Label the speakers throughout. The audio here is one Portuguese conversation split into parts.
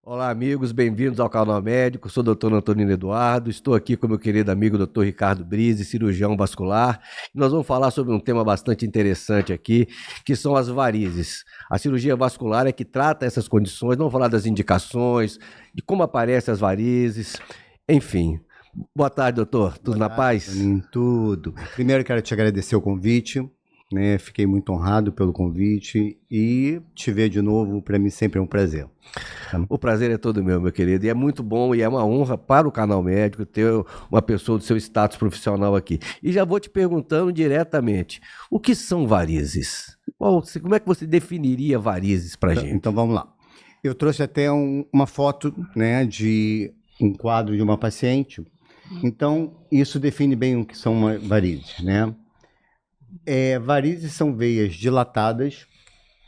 Speaker 1: Olá, amigos, bem-vindos ao Canal Médico. Sou o Dr. Antonino Eduardo. Estou aqui com meu querido amigo Dr. Ricardo Brise, cirurgião vascular. E nós vamos falar sobre um tema bastante interessante aqui, que são as varizes. A cirurgia vascular é que trata essas condições, vamos falar das indicações, de como aparecem as varizes, enfim. Boa tarde, doutor. Tudo na paz?
Speaker 2: Tudo. Primeiro, quero te agradecer o convite, né? Fiquei muito honrado pelo convite e te ver de novo, para mim sempre é um prazer.
Speaker 1: O prazer é todo meu querido. E é muito bom e é uma honra para o Canal Médico ter uma pessoa do seu status profissional aqui. E já vou te perguntando diretamente, o que são varizes? Como é que você definiria varizes para a gente?
Speaker 2: Então vamos lá. Eu trouxe até uma foto, né, de um quadro de uma paciente. Então isso define bem o que são varizes, né? Varizes são veias dilatadas,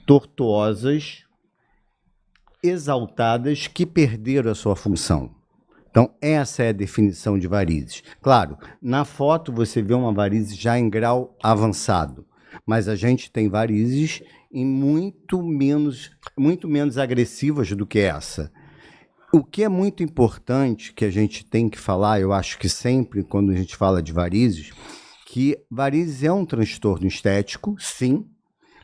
Speaker 2: tortuosas, exaltadas, que perderam a sua função. Então, essa é a definição de varizes. Claro, na foto você vê uma varize já em grau avançado, mas a gente tem varizes em muito menos agressivas do que essa. O que é muito importante que a gente tem que falar, eu acho que sempre quando a gente fala de varizes, que varizes é um transtorno estético, sim,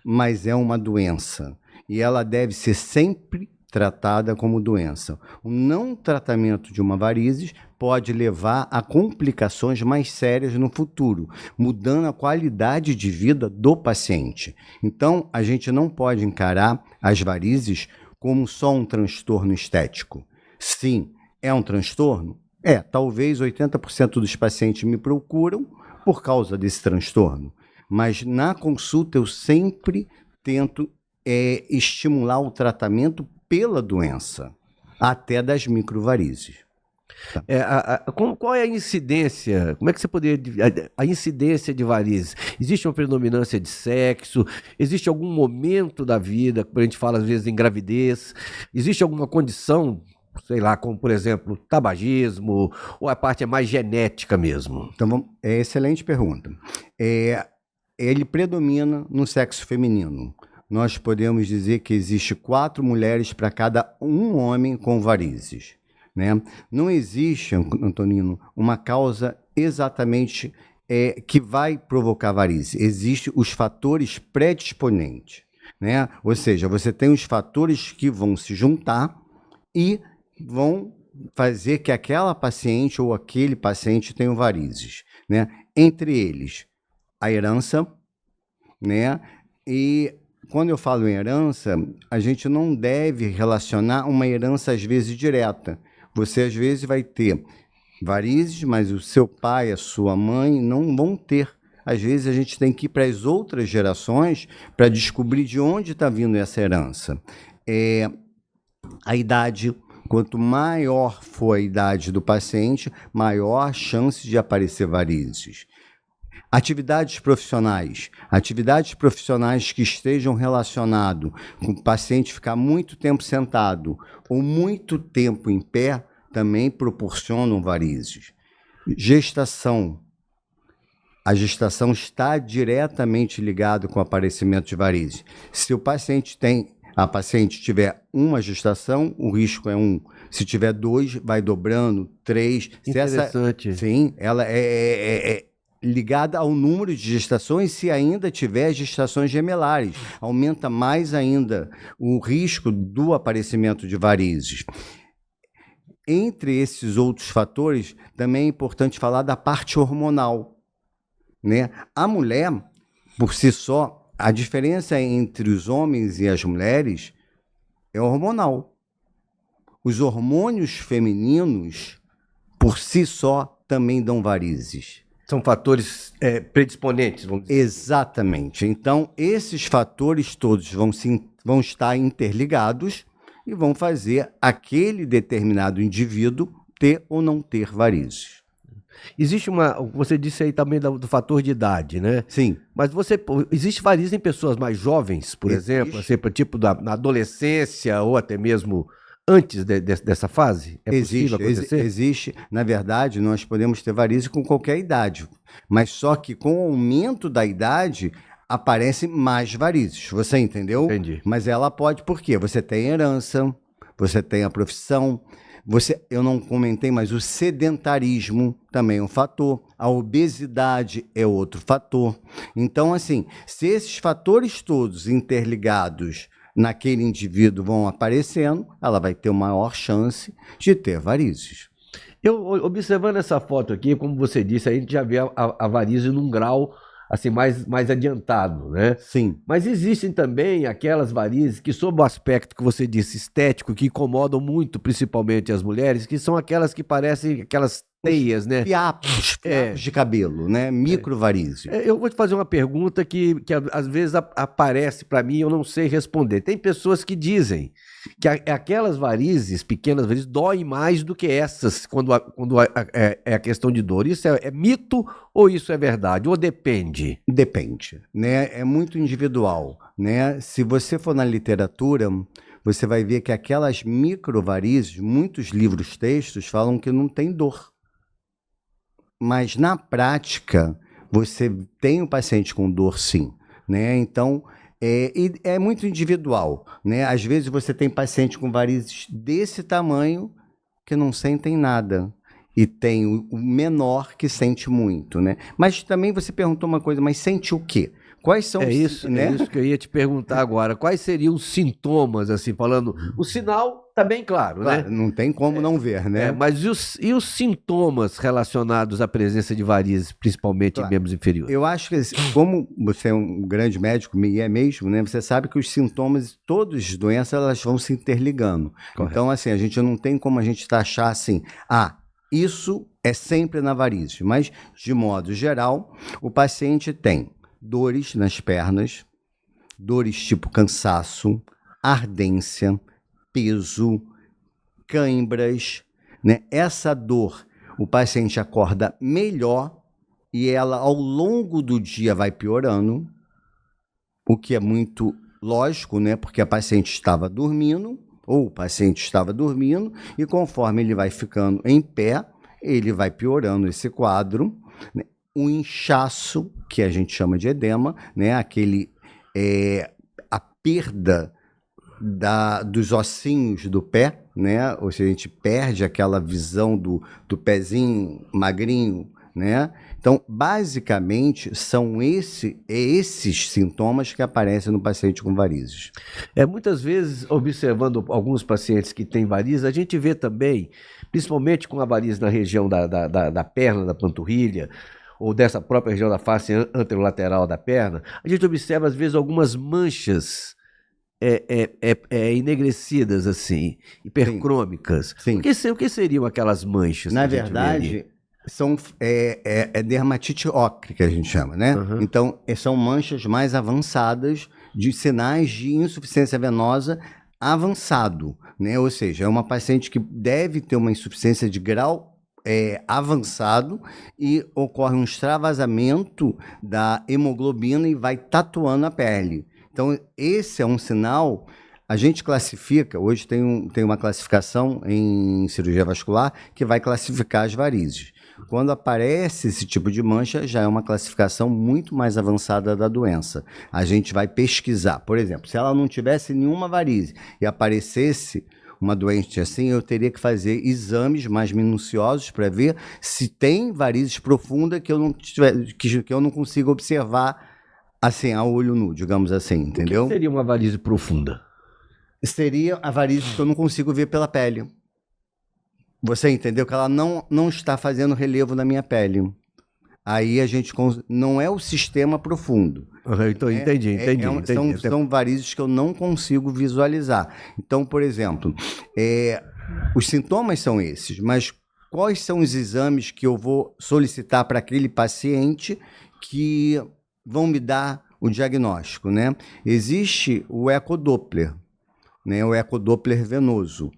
Speaker 2: mas é uma doença. E ela deve ser sempre tratada como doença. O não tratamento de uma varizes pode levar a complicações mais sérias no futuro, mudando a qualidade de vida do paciente. Então, a gente não pode encarar as varizes como só um transtorno estético. Sim, é um transtorno? Talvez 80% dos pacientes me procuram por causa desse transtorno, mas na consulta eu sempre tento estimular o tratamento pela doença, até das microvarizes.
Speaker 1: Tá. Qual é a incidência? Como é que você poderia... A incidência de varizes? Existe uma predominância de sexo? Existe algum momento da vida, a gente fala às vezes em gravidez? Existe alguma condição, sei lá, como por exemplo, tabagismo, ou a parte é mais genética mesmo?
Speaker 2: Então, excelente pergunta. Ele predomina no sexo feminino. Nós podemos dizer que existe 4 mulheres para cada um homem com varizes, né? Não existe, Antonino, uma causa exatamente que vai provocar varizes. Existem os fatores predisponentes, né? Ou seja, você tem os fatores que vão se juntar e vão fazer que aquela paciente ou aquele paciente tenha varizes, né? Entre eles, a herança, né? E quando eu falo em herança, a gente não deve relacionar uma herança às vezes direta. Você às vezes vai ter varizes, mas o seu pai, a sua mãe não vão ter. Às vezes a gente tem que ir para as outras gerações para descobrir de onde está vindo essa herança. A idade, quanto maior for a idade do paciente, maior a chance de aparecer varizes. Atividades profissionais que estejam relacionadas com o paciente ficar muito tempo sentado ou muito tempo em pé, também proporcionam varizes. Gestação. A gestação está diretamente ligada com o aparecimento de varizes. Se a paciente tiver uma gestação, o risco é 1. Se tiver 2, vai dobrando, 3.
Speaker 1: Interessante.
Speaker 2: Sim, ela é ligada ao número de gestações, se ainda tiver gestações gemelares. Aumenta mais ainda o risco do aparecimento de varizes. Entre esses outros fatores, também é importante falar da parte hormonal, né? A mulher, por si só, a diferença entre os homens e as mulheres é hormonal. Os hormônios femininos, por si só, também dão varizes.
Speaker 1: São fatores predisponentes, vamos dizer.
Speaker 2: Exatamente. Então, esses fatores todos vão estar interligados e vão fazer aquele determinado indivíduo ter ou não ter varizes.
Speaker 1: Existe você disse aí também do fator de idade, né?
Speaker 2: Sim.
Speaker 1: Mas existe varizes em pessoas mais jovens, por exemplo, assim, tipo na adolescência ou até mesmo antes dessa fase? É possível acontecer?
Speaker 2: Existe. Na verdade, nós podemos ter varizes com qualquer idade, mas só que com o aumento da idade aparecem mais varizes, você entendeu?
Speaker 1: Entendi.
Speaker 2: Mas ela pode, por quê? Você tem herança, você tem a profissão, eu não comentei, mas o sedentarismo também é um fator, a obesidade é outro fator. Então, assim, se esses fatores todos interligados naquele indivíduo vão aparecendo, ela vai ter maior chance de ter varizes.
Speaker 1: Eu, observando essa foto aqui, como você disse, a gente já vê a varíze num grau assim, mais adiantado, né?
Speaker 2: Sim.
Speaker 1: Mas existem também aquelas varizes que, sob o aspecto que você disse, estético, que incomodam muito, principalmente as mulheres, que são aquelas que parecem aquelas teias, né?
Speaker 2: Fiapos de cabelo, né? Microvarizes.
Speaker 1: Eu vou te fazer uma pergunta que às vezes aparece para mim e eu não sei responder. Tem pessoas que dizem que aquelas varizes, pequenas varizes, doem mais do que essas quando é a questão de dor. Isso é mito ou isso é verdade? Ou depende?
Speaker 2: Depende, né? É muito individual, né? Se você for na literatura, você vai ver que aquelas microvarizes, muitos livros, textos, falam que não tem dor. Mas na prática, você tem um paciente com dor, sim, né? Então, é muito individual, né? Às vezes você tem paciente com varizes desse tamanho que não sentem nada. E tem o menor que sente muito, né? Mas também você perguntou uma coisa, mas sente o quê? Quais são
Speaker 1: isso,
Speaker 2: né?
Speaker 1: É isso que eu ia te perguntar agora. Quais seriam os sintomas, assim, falando... O sinal está bem claro, né?
Speaker 2: Não tem como não ver, né?
Speaker 1: Mas e os sintomas relacionados à presença de varizes, principalmente em membros inferiores?
Speaker 2: Eu acho que, como você é um grande médico, e é mesmo, né? Você sabe que os sintomas, todas as doenças, elas vão se interligando. Correto. Então, assim, a gente não tem como a gente taxar assim, isso é sempre na varizes. Mas, de modo geral, o paciente tem dores nas pernas, dores tipo cansaço, ardência, peso, cãibras, né? Essa dor, o paciente acorda melhor e ela ao longo do dia vai piorando, o que é muito lógico, né? Porque a paciente estava dormindo, ou o paciente estava dormindo, e conforme ele vai ficando em pé, ele vai piorando esse quadro, né? O inchaço, que a gente chama de edema, né? A perda dos ossinhos do pé, né? Ou seja, a gente perde aquela visão do pezinho magrinho, né? Então, basicamente, são esses sintomas que aparecem no paciente com varizes.
Speaker 1: Muitas vezes, observando alguns pacientes que têm varizes, a gente vê também, principalmente com a varize na região da perna, da panturrilha, ou dessa própria região da face anterolateral da perna, a gente observa, às vezes, algumas manchas enegrecidas, assim, hipercrômicas.
Speaker 2: Sim.
Speaker 1: O que seriam aquelas manchas?
Speaker 2: Na verdade, são dermatite ocre, que a gente chama, né? Uhum. Então, são manchas mais avançadas de sinais de insuficiência venosa avançado, né? Ou seja, é uma paciente que deve ter uma insuficiência de grau avançado e ocorre um extravasamento da hemoglobina e vai tatuando a pele. Então, esse é um sinal, a gente classifica, hoje tem uma classificação em cirurgia vascular que vai classificar as varizes. Quando aparece esse tipo de mancha, já é uma classificação muito mais avançada da doença. A gente vai pesquisar. Por exemplo, se ela não tivesse nenhuma varize e aparecesse uma doente assim, eu teria que fazer exames mais minuciosos para ver se tem varizes profundas que eu não consigo observar assim, a olho nu, digamos assim, entendeu?
Speaker 1: O que seria uma varize profunda?
Speaker 2: Seria a varize que eu não consigo ver pela pele. Você entendeu que ela não está fazendo relevo na minha pele. Aí a gente não é o sistema profundo.
Speaker 1: Então, entendi.
Speaker 2: São varizes que eu não consigo visualizar. Então, por exemplo, os sintomas são esses, mas quais são os exames que eu vou solicitar para aquele paciente que vão me dar o diagnóstico, né? Existe o ecodoppler, né? O ecodoppler venoso,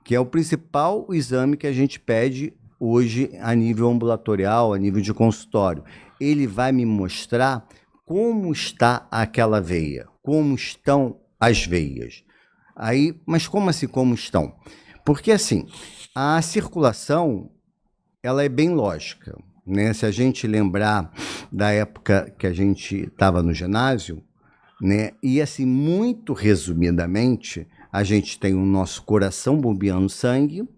Speaker 2: que é o principal exame que a gente pede hoje a nível ambulatorial, a nível de consultório. Ele vai me mostrar como está aquela veia, como estão as veias. Mas como assim, como estão? Porque assim, a circulação, ela é bem lógica, né? Se a gente lembrar da época que a gente estava no ginásio, né? E assim, muito resumidamente, a gente tem o nosso coração bombeando sangue,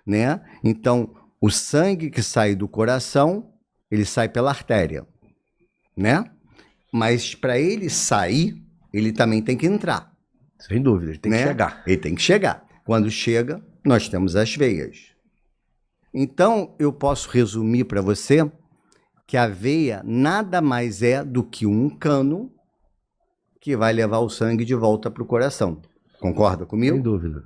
Speaker 2: né? Então, o sangue que sai do coração, ele sai pela artéria, né? Mas para ele sair, ele também tem que entrar.
Speaker 1: Sem dúvida, ele tem que
Speaker 2: né?
Speaker 1: chegar.
Speaker 2: Ele tem que chegar. Quando chega, nós temos as veias. Então, eu posso resumir para você que a veia nada mais é do que um cano que vai levar o sangue de volta para o coração. Concorda comigo?
Speaker 1: Sem dúvida.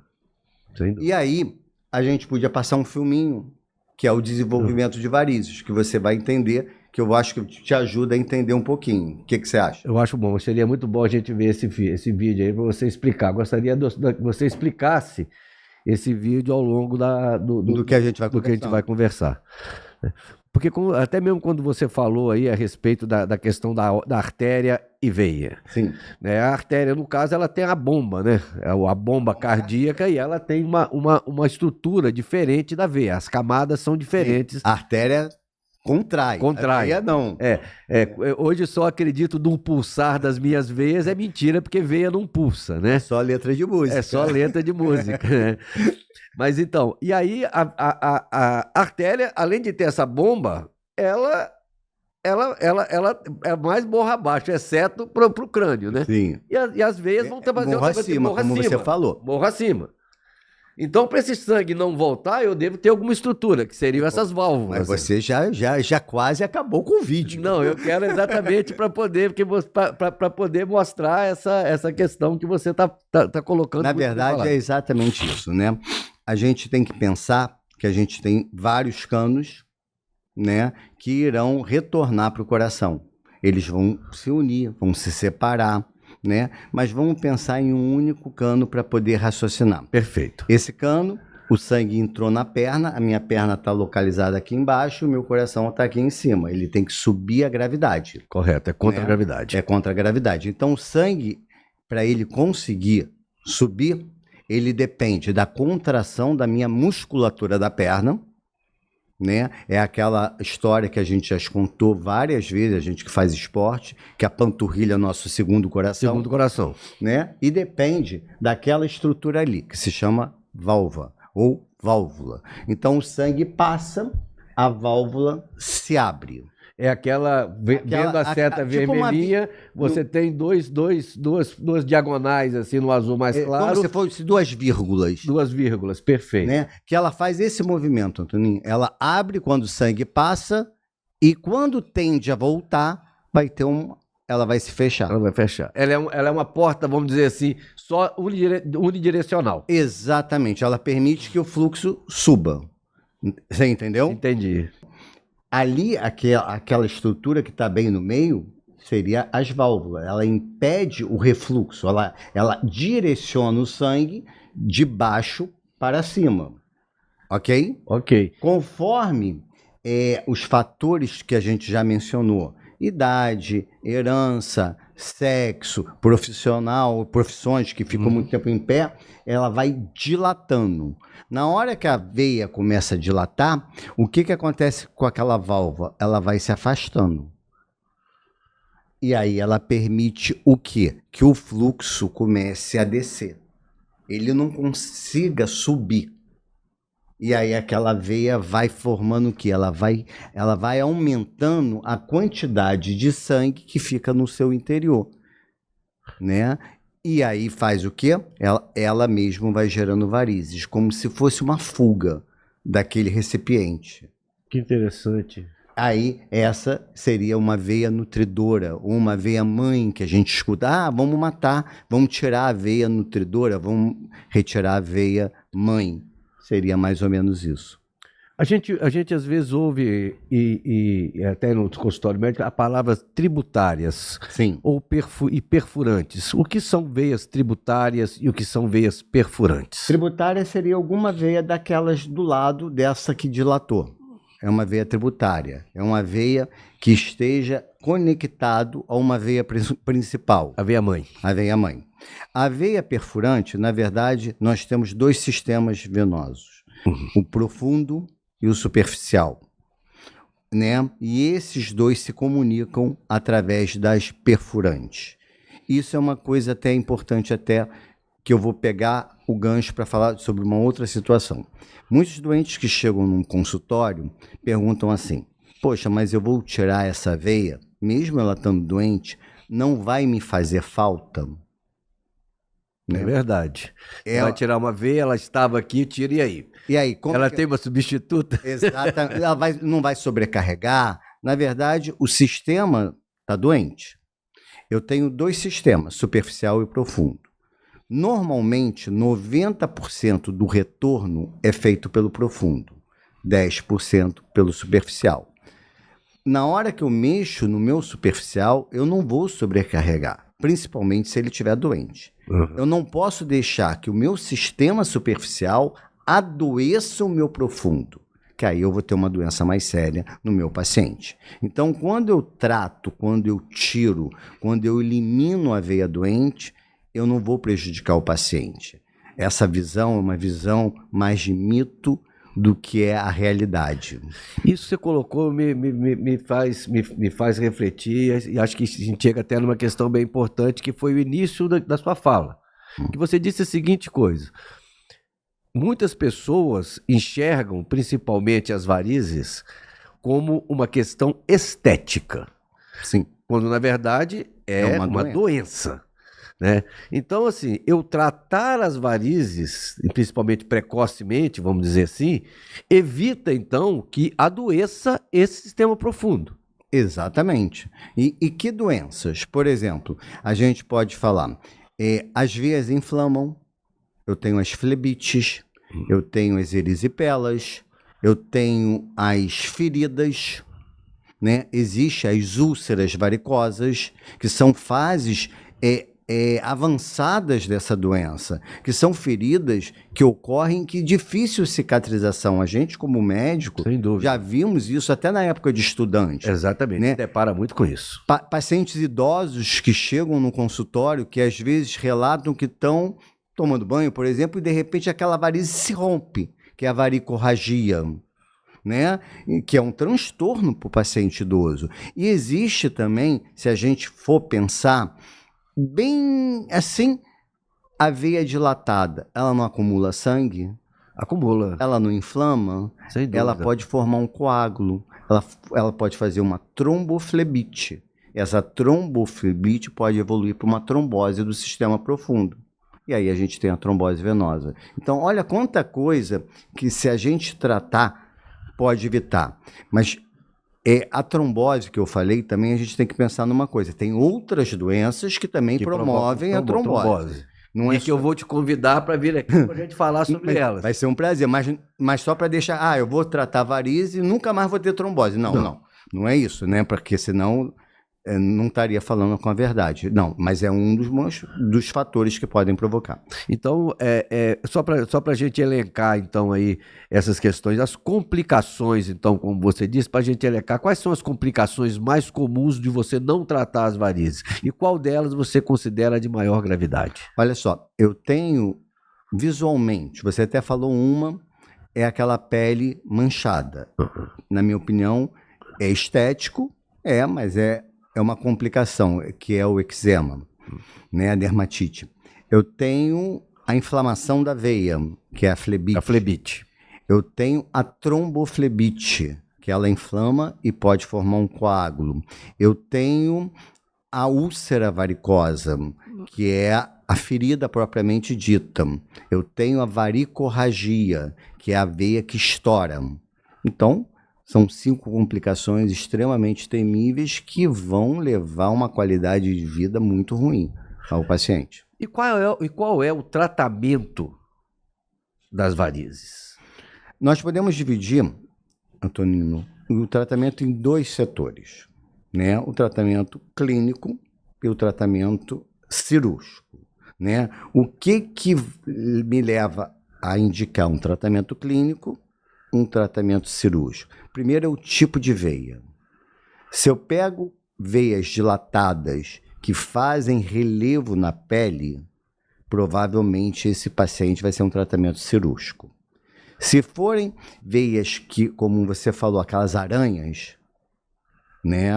Speaker 1: Sem dúvida.
Speaker 2: E aí, a gente podia passar um filminho, que é o desenvolvimento de varizes, que você vai entender, que eu acho que te ajuda a entender um pouquinho. O que você acha?
Speaker 1: Eu acho bom, seria muito bom a gente ver esse vídeo aí para você explicar. Gostaria que você explicasse esse vídeo ao longo do
Speaker 2: que a gente vai
Speaker 1: do que a gente vai conversar. Porque até mesmo quando você falou aí a respeito da questão da artéria e veia.
Speaker 2: Sim.
Speaker 1: Né? A artéria, no caso, ela tem a bomba, né? A bomba cardíaca, e ela tem uma estrutura diferente da veia. As camadas são diferentes.
Speaker 2: A artéria contrai.
Speaker 1: Contrai.
Speaker 2: A veia não.
Speaker 1: Hoje só acredito num pulsar das minhas veias, é mentira, porque veia não pulsa, né?
Speaker 2: É só letra de música.
Speaker 1: É só letra de música, né? Mas então, e aí a artéria, além de ter essa bomba, ela é mais morra abaixo, exceto pro crânio, né?
Speaker 2: Sim.
Speaker 1: E as veias vão fazer
Speaker 2: morra acima, como você falou.
Speaker 1: Morra acima. Então, para esse sangue não voltar, eu devo ter alguma estrutura, que seriam essas válvulas.
Speaker 2: Mas você já quase acabou com o vídeo.
Speaker 1: Não, eu quero exatamente para poder mostrar essa questão que você tá colocando.
Speaker 2: Na verdade, é exatamente isso, né? A gente tem que pensar que a gente tem vários canos, né, que irão retornar para o coração. Eles vão se unir, vão se separar, né? Mas vamos pensar em um único cano para poder raciocinar.
Speaker 1: Perfeito.
Speaker 2: Esse cano, o sangue entrou na perna, a minha perna está localizada aqui embaixo, o meu coração está aqui em cima. Ele tem que subir a gravidade.
Speaker 1: Correto, é contra a gravidade.
Speaker 2: É contra a gravidade. Então, o sangue, para ele conseguir subir, ele depende da contração da minha musculatura da perna, né? É aquela história que a gente já contou várias vezes, a gente que faz esporte, que a panturrilha é o nosso segundo coração.
Speaker 1: Segundo coração.
Speaker 2: Né? E depende daquela estrutura ali, que se chama válvula ou válvula. Então o sangue passa, a válvula se abre.
Speaker 1: É vendo a seta vermelhinha, você tem duas diagonais assim no azul mais claro.
Speaker 2: Como se fosse duas vírgulas.
Speaker 1: Duas vírgulas, perfeito.
Speaker 2: Né? Que ela faz esse movimento, Antoninho. Ela abre quando o sangue passa e quando tende a voltar, ela vai se fechar.
Speaker 1: Ela vai fechar. Ela é uma porta, vamos dizer assim, só unidirecional.
Speaker 2: Exatamente. Ela permite que o fluxo suba. Você entendeu?
Speaker 1: Entendi.
Speaker 2: Ali, aquela estrutura que está bem no meio, seria as válvulas. Ela impede o refluxo, ela direciona o sangue de baixo para cima. Ok?
Speaker 1: Ok.
Speaker 2: Conforme os fatores que a gente já mencionou, idade, herança, sexo, profissões que ficam muito tempo em pé, ela vai dilatando. Na hora que a veia começa a dilatar, o que acontece com aquela válvula? Ela vai se afastando. E aí ela permite o quê? Que o fluxo comece a descer. Ele não consiga subir. E aí aquela veia vai formando o quê? Ela vai aumentando a quantidade de sangue que fica no seu interior, né? E aí faz o quê? Ela mesmo vai gerando varizes, como se fosse uma fuga daquele recipiente.
Speaker 1: Que interessante.
Speaker 2: Aí essa seria uma veia nutridora, ou uma veia mãe que a gente escuta. Vamos matar, vamos tirar a veia nutridora, vamos retirar a veia mãe. Seria mais ou menos isso.
Speaker 1: A gente às vezes ouve, e até no consultório médico, a palavra tributárias.
Speaker 2: Sim.
Speaker 1: Ou perfurantes. O que são veias tributárias e o que são veias perfurantes?
Speaker 2: Tributária seria alguma veia daquelas do lado dessa que dilatou. É uma veia tributária. É uma veia que esteja conectado a uma veia principal.
Speaker 1: A veia mãe.
Speaker 2: A veia mãe. A veia perfurante, na verdade, nós temos dois sistemas venosos. O profundo e o superficial, né? E esses dois se comunicam através das perfurantes. Isso é uma coisa até importante até que eu vou pegar o gancho para falar sobre uma outra situação. Muitos doentes que chegam num consultório perguntam assim: poxa, mas eu vou tirar essa veia, mesmo ela estando doente, não vai me fazer falta?
Speaker 1: É verdade. Você
Speaker 2: É,
Speaker 1: vai tirar uma veia, ela estava aqui, tira e aí?
Speaker 2: e aí, como
Speaker 1: Ela
Speaker 2: que-
Speaker 1: tem uma substituta?
Speaker 2: Exatamente, não vai sobrecarregar. Na verdade, o sistema está doente. Eu tenho dois sistemas, superficial e profundo. Normalmente, 90% do retorno é feito pelo profundo, 10% pelo superficial. Na hora que eu mexo no meu superficial, eu não vou sobrecarregar, principalmente se ele estiver doente. Eu não posso deixar que o meu sistema superficial adoeça o meu profundo, que aí eu vou ter uma doença mais séria no meu paciente. Então, quando eu trato, quando eu tiro, quando eu elimino a veia doente, eu não vou prejudicar o paciente. Essa visão é uma visão mais de mito do que é a realidade.
Speaker 1: Isso que você colocou me faz refletir, e acho que a gente chega até numa questão bem importante, que foi o início da sua fala. Que você disse a seguinte coisa: muitas pessoas enxergam, principalmente as varizes, como uma questão estética,
Speaker 2: Sim,
Speaker 1: quando na verdade é uma doença. Né? Então, assim, eu tratar as varizes, principalmente precocemente, vamos dizer assim, evita então que adoeça esse sistema profundo.
Speaker 2: exatamente. E que doenças? Por exemplo, a gente pode falar, as veias inflamam, eu tenho as flebites, eu tenho as erisipelas, eu tenho as feridas, né? Existem as úlceras varicosas, que são fases avançadas dessa doença, que são feridas que ocorrem que difícil cicatrização. A gente, como médico,
Speaker 1: Sem dúvida.
Speaker 2: já vimos isso até na época de estudante.
Speaker 1: Exatamente,
Speaker 2: né?
Speaker 1: Se depara muito com isso.
Speaker 2: Pacientes idosos que chegam no consultório, que às vezes relatam que estão tomando banho, por exemplo, e de repente aquela varize se rompe, que é a varicorragia, né? Que é um transtorno para o paciente idoso. E existe também, se a gente for pensar, bem assim, a veia dilatada, ela não acumula sangue?
Speaker 1: Acumula.
Speaker 2: Ela não inflama?
Speaker 1: Sem dúvida.
Speaker 2: Ela pode formar um coágulo, ela pode fazer uma tromboflebite. Essa tromboflebite pode evoluir para uma trombose do sistema profundo. E aí a gente tem a trombose venosa. Então, olha quanta coisa que, se a gente tratar, pode evitar. Mas a trombose que eu falei, também a gente tem que pensar numa coisa. Tem outras doenças que também promovem a trombose.
Speaker 1: Não é que eu vou te convidar para vir aqui para a gente falar sobre elas.
Speaker 2: Vai ser um prazer, mas só para deixar... eu vou tratar varize e nunca mais vou ter trombose. Não é isso, né? Porque senão não estaria falando com a verdade. Não, mas é um dos fatores que podem provocar.
Speaker 1: Então, só para a gente elencar, então, aí essas questões, as complicações, então, como você disse, para a gente elencar, quais são as complicações mais comuns de você não tratar as varizes? E qual delas você considera de maior gravidade?
Speaker 2: Olha só, eu tenho visualmente, você até falou uma, é aquela pele manchada. Na minha opinião, é estético, mas é uma complicação, que é o eczema, né, a dermatite. Eu tenho a inflamação da veia, que é a flebite.
Speaker 1: A flebite.
Speaker 2: Eu tenho a tromboflebite, que ela inflama e pode formar um coágulo. Eu tenho a úlcera varicosa, que é a ferida propriamente dita. Eu tenho a varicorragia, que é a veia que estoura. Então, são 5 complicações extremamente temíveis que vão levar uma qualidade de vida muito ruim ao paciente.
Speaker 1: E qual é o tratamento das varizes?
Speaker 2: Nós podemos dividir, Antonino, o tratamento em 2 setores, né? O tratamento clínico e o tratamento cirúrgico, né? O que me leva a indicar um tratamento clínico, um tratamento cirúrgico? Primeiro é o tipo de veia. Se eu pego veias dilatadas que fazem relevo na pele, provavelmente esse paciente vai ser um tratamento cirúrgico. Se forem veias que, como você falou, aquelas aranhas, né?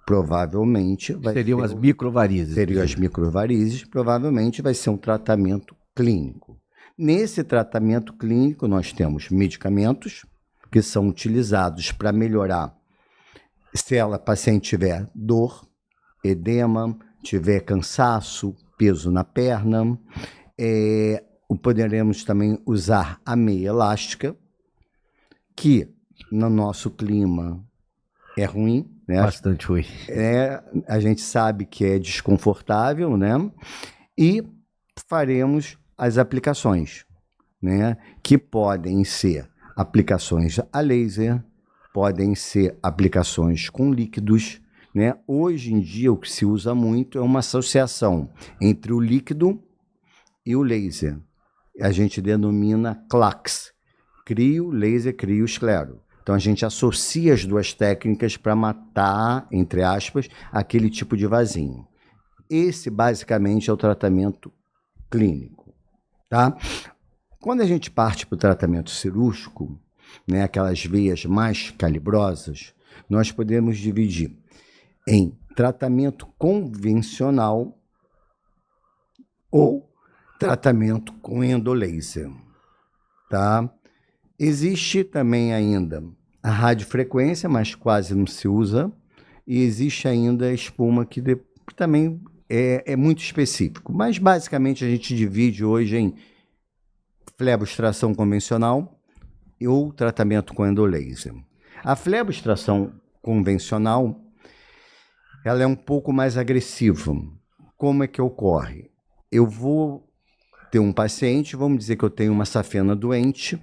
Speaker 2: provavelmente vai
Speaker 1: Seriam
Speaker 2: ser
Speaker 1: as microvarizes.
Speaker 2: seriam as microvarizes, provavelmente vai ser um tratamento clínico. Nesse tratamento clínico, nós temos medicamentos que são utilizados para melhorar se a paciente tiver dor, edema, tiver cansaço, peso na perna. Poderemos também usar a meia elástica, que no nosso clima é ruim, né?
Speaker 1: Bastante ruim.
Speaker 2: A gente sabe que é desconfortável, né? E faremos as aplicações, né? Que podem ser aplicações a laser, podem ser aplicações com líquidos, né? Hoje em dia, o que se usa muito é uma associação entre o líquido e o laser. A gente denomina CLACS, crio, laser, crio, esclero. Então, a gente associa as duas técnicas para matar, entre aspas, aquele tipo de vasinho. Esse, basicamente, é o tratamento clínico, tá? Quando a gente parte para o tratamento cirúrgico, né, aquelas veias mais calibrosas, nós podemos dividir em tratamento convencional ou tratamento com endolaser, tá? Existe também ainda a radiofrequência, mas quase não se usa, e existe ainda a espuma que também é muito específico, mas basicamente a gente divide hoje em fleboextração convencional ou tratamento com endolaser. A fleboextração convencional, ela é um pouco mais agressiva. Como é que ocorre? Eu vou ter um paciente, vamos dizer que eu tenho uma safena doente,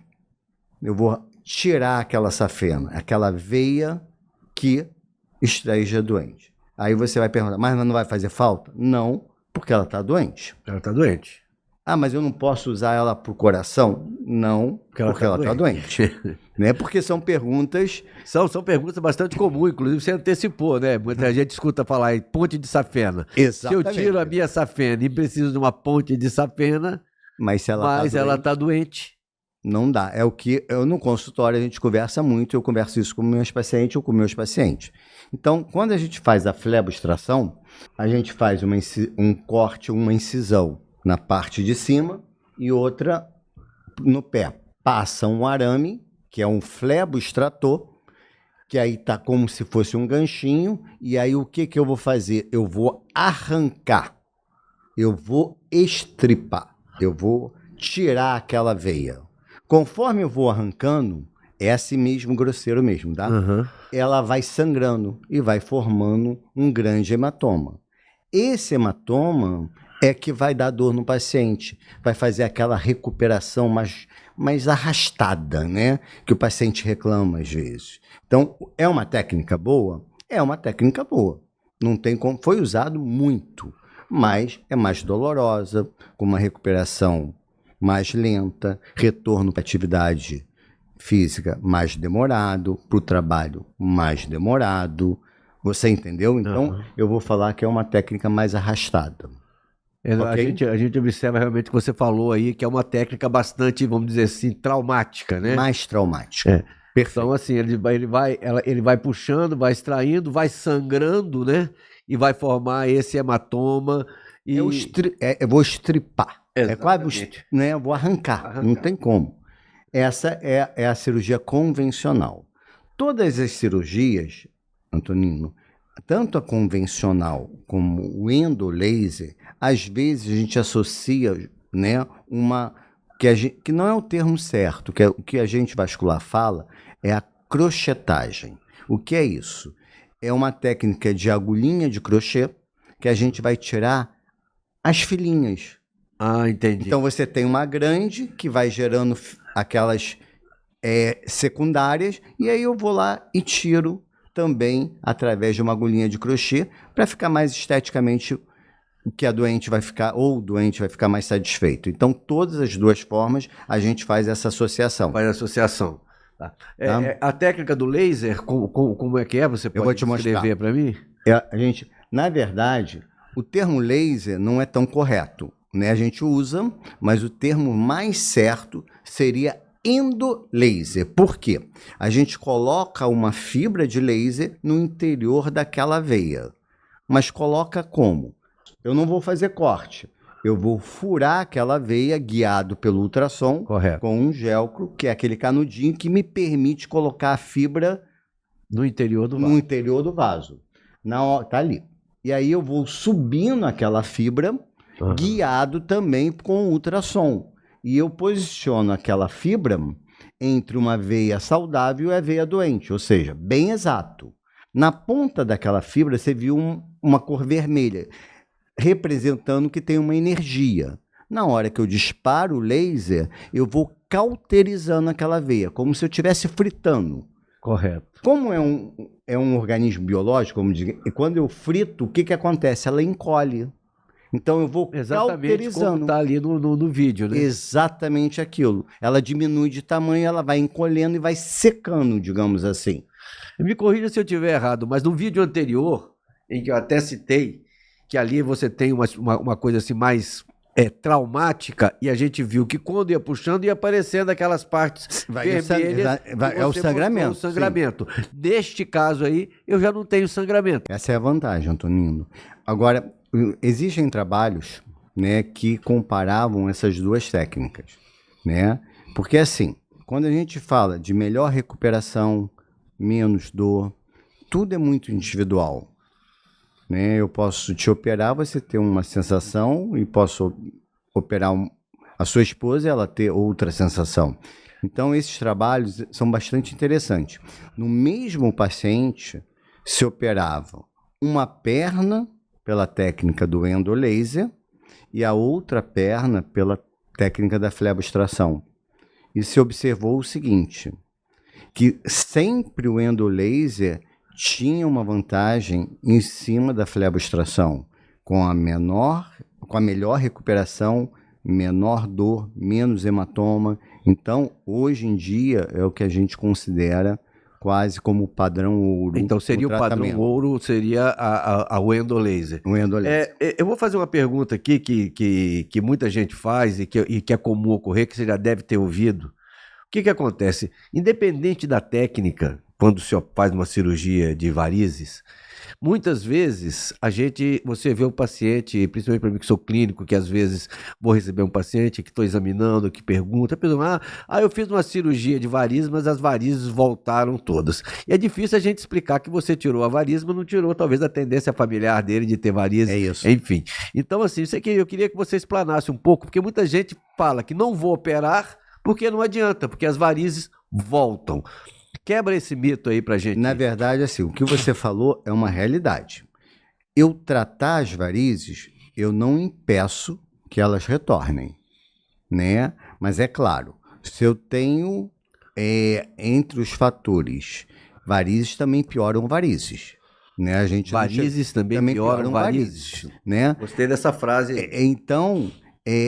Speaker 2: eu vou tirar aquela safena, aquela veia que esteja doente. Aí você vai perguntar, mas não vai fazer falta? Não, porque ela está doente.
Speaker 1: Ela está doente.
Speaker 2: Ah, mas eu não posso usar ela para o coração? Não, porque ela está doente. Né? Porque são perguntas...
Speaker 1: São perguntas bastante comuns, inclusive você antecipou, né? Muita gente escuta falar em ponte de safena.
Speaker 2: Exatamente.
Speaker 1: Se eu tiro a minha safena e preciso de uma ponte de safena, mas ela está doente...
Speaker 2: Não dá. É o que eu no consultório a gente conversa muito, eu converso isso com meus pacientes ou com meus pacientes. Então, quando a gente faz a fleboextração, a gente faz um corte, uma incisão na parte de cima e outra no pé. Passa um arame, que é um fleboextrator, que aí tá como se fosse um ganchinho, e aí o que eu vou fazer? Eu vou arrancar, eu vou estripar, eu vou tirar aquela veia. Conforme eu vou arrancando, é assim mesmo, grosseiro mesmo, tá?
Speaker 1: Uhum.
Speaker 2: Ela vai sangrando e vai formando um grande hematoma. Esse hematoma é que vai dar dor no paciente, vai fazer aquela recuperação mais arrastada, né? Que o paciente reclama às vezes. Então, é uma técnica boa? É uma técnica boa. Não tem como, foi usado muito, mas é mais dolorosa, com uma recuperação mais lenta, retorno para atividade física mais demorado, para o trabalho mais demorado. Você entendeu? Então, eu vou falar que é uma técnica mais arrastada.
Speaker 1: Okay? A gente observa realmente que você falou aí que é uma técnica bastante, vamos dizer assim, traumática, né?
Speaker 2: Mais traumática.
Speaker 1: Então, assim, ele vai puxando, vai extraindo, vai sangrando, né? E vai formar esse hematoma. E...
Speaker 2: eu vou estripar.
Speaker 1: Exatamente.
Speaker 2: É quase, né? Eu vou arrancar. Não tem como. Essa é a cirurgia convencional. Todas as cirurgias, Antonino, tanto a convencional como o endolaser, às vezes a gente associa, né, que não é o termo certo, que é o que a gente vascular fala, é a crochetagem. O que é isso? É uma técnica de agulhinha de crochê que a gente vai tirar as filinhas.
Speaker 1: Ah, entendi.
Speaker 2: Então você tem uma grande que vai gerando aquelas secundárias, e aí eu vou lá e tiro também através de uma agulhinha de crochê para ficar mais esteticamente que a doente vai ficar, ou o doente vai ficar mais satisfeito. Então, todas as duas formas a gente faz essa associação.
Speaker 1: Faz a associação. Tá. A técnica do laser, como é que é? Você pode descrever para mim?
Speaker 2: Na verdade, o termo laser não é tão correto, né? A gente usa, mas o termo mais certo seria endolaser. Por quê? A gente coloca uma fibra de laser no interior daquela veia. Mas coloca como? Eu não vou fazer corte. Eu vou furar aquela veia guiado pelo ultrassom.
Speaker 1: Correto.
Speaker 2: Com um gelcro, que é aquele canudinho que me permite colocar a fibra
Speaker 1: no interior do vaso.
Speaker 2: No interior do vaso. Tá ali. E aí eu vou subindo aquela fibra, guiado também com ultrassom. E eu posiciono aquela fibra entre uma veia saudável e a veia doente, ou seja, bem exato. Na ponta daquela fibra você viu uma cor vermelha, representando que tem uma energia. Na hora que eu disparo o laser, eu vou cauterizando aquela veia, como se eu estivesse fritando.
Speaker 1: Correto.
Speaker 2: Como é um organismo biológico, como diz, e quando eu frito, o que acontece? Ela encolhe. Então eu vou cauterizando.
Speaker 1: Como está ali no vídeo, né?
Speaker 2: Exatamente aquilo. Ela diminui de tamanho, ela vai encolhendo e vai secando, digamos assim.
Speaker 1: Me corrija se eu estiver errado, mas no vídeo anterior, em que eu até citei, que ali você tem uma coisa assim mais traumática, e a gente viu que quando ia puxando, ia aparecendo aquelas partes vermelhas.
Speaker 2: É o sangramento.
Speaker 1: O sangramento. Neste caso aí, eu já não tenho sangramento.
Speaker 2: Essa é a vantagem, Antonino. Agora, existem trabalhos, né, que comparavam essas duas técnicas, né? Porque assim, quando a gente fala de melhor recuperação, menos dor, tudo é muito individual. Né? Eu posso te operar, você ter uma sensação, e posso operar a sua esposa e ela ter outra sensação. Então, esses trabalhos são bastante interessantes. No mesmo paciente, se operava uma perna pela técnica do endolaser e a outra perna pela técnica da fleboextração. E se observou o seguinte, que sempre o endolaser tinha uma vantagem em cima da fleboextração, com a melhor recuperação, menor dor, menos hematoma. Então, hoje em dia, é o que a gente considera quase como padrão ouro.
Speaker 1: Então, seria o padrão ouro, seria o endolaser.
Speaker 2: O endolaser.
Speaker 1: Eu vou fazer uma pergunta aqui que muita gente faz e que é comum ocorrer, que você já deve ter ouvido. O que acontece? Independente da técnica, quando o senhor faz uma cirurgia de varizes, muitas vezes você vê o paciente, principalmente para mim que sou clínico, que às vezes vou receber um paciente que estou examinando, que pergunta, eu fiz uma cirurgia de varizes, mas as varizes voltaram todas. E é difícil a gente explicar que você tirou a varize, mas não tirou talvez a tendência familiar dele de ter varizes.
Speaker 2: É isso.
Speaker 1: Enfim. Então assim, eu queria que você explanasse um pouco, porque muita gente fala que não vou operar, porque não adianta, porque as varizes voltam. Quebra esse mito aí pra gente.
Speaker 2: Na verdade, assim, o que você falou é uma realidade. Eu tratar as varizes, eu não impeço que elas retornem, né? Mas é claro, se eu tenho entre os fatores, varizes também pioram varizes. Né? A gente
Speaker 1: varizes também pioram varizes.
Speaker 2: Né?
Speaker 1: Gostei dessa frase.
Speaker 2: Então,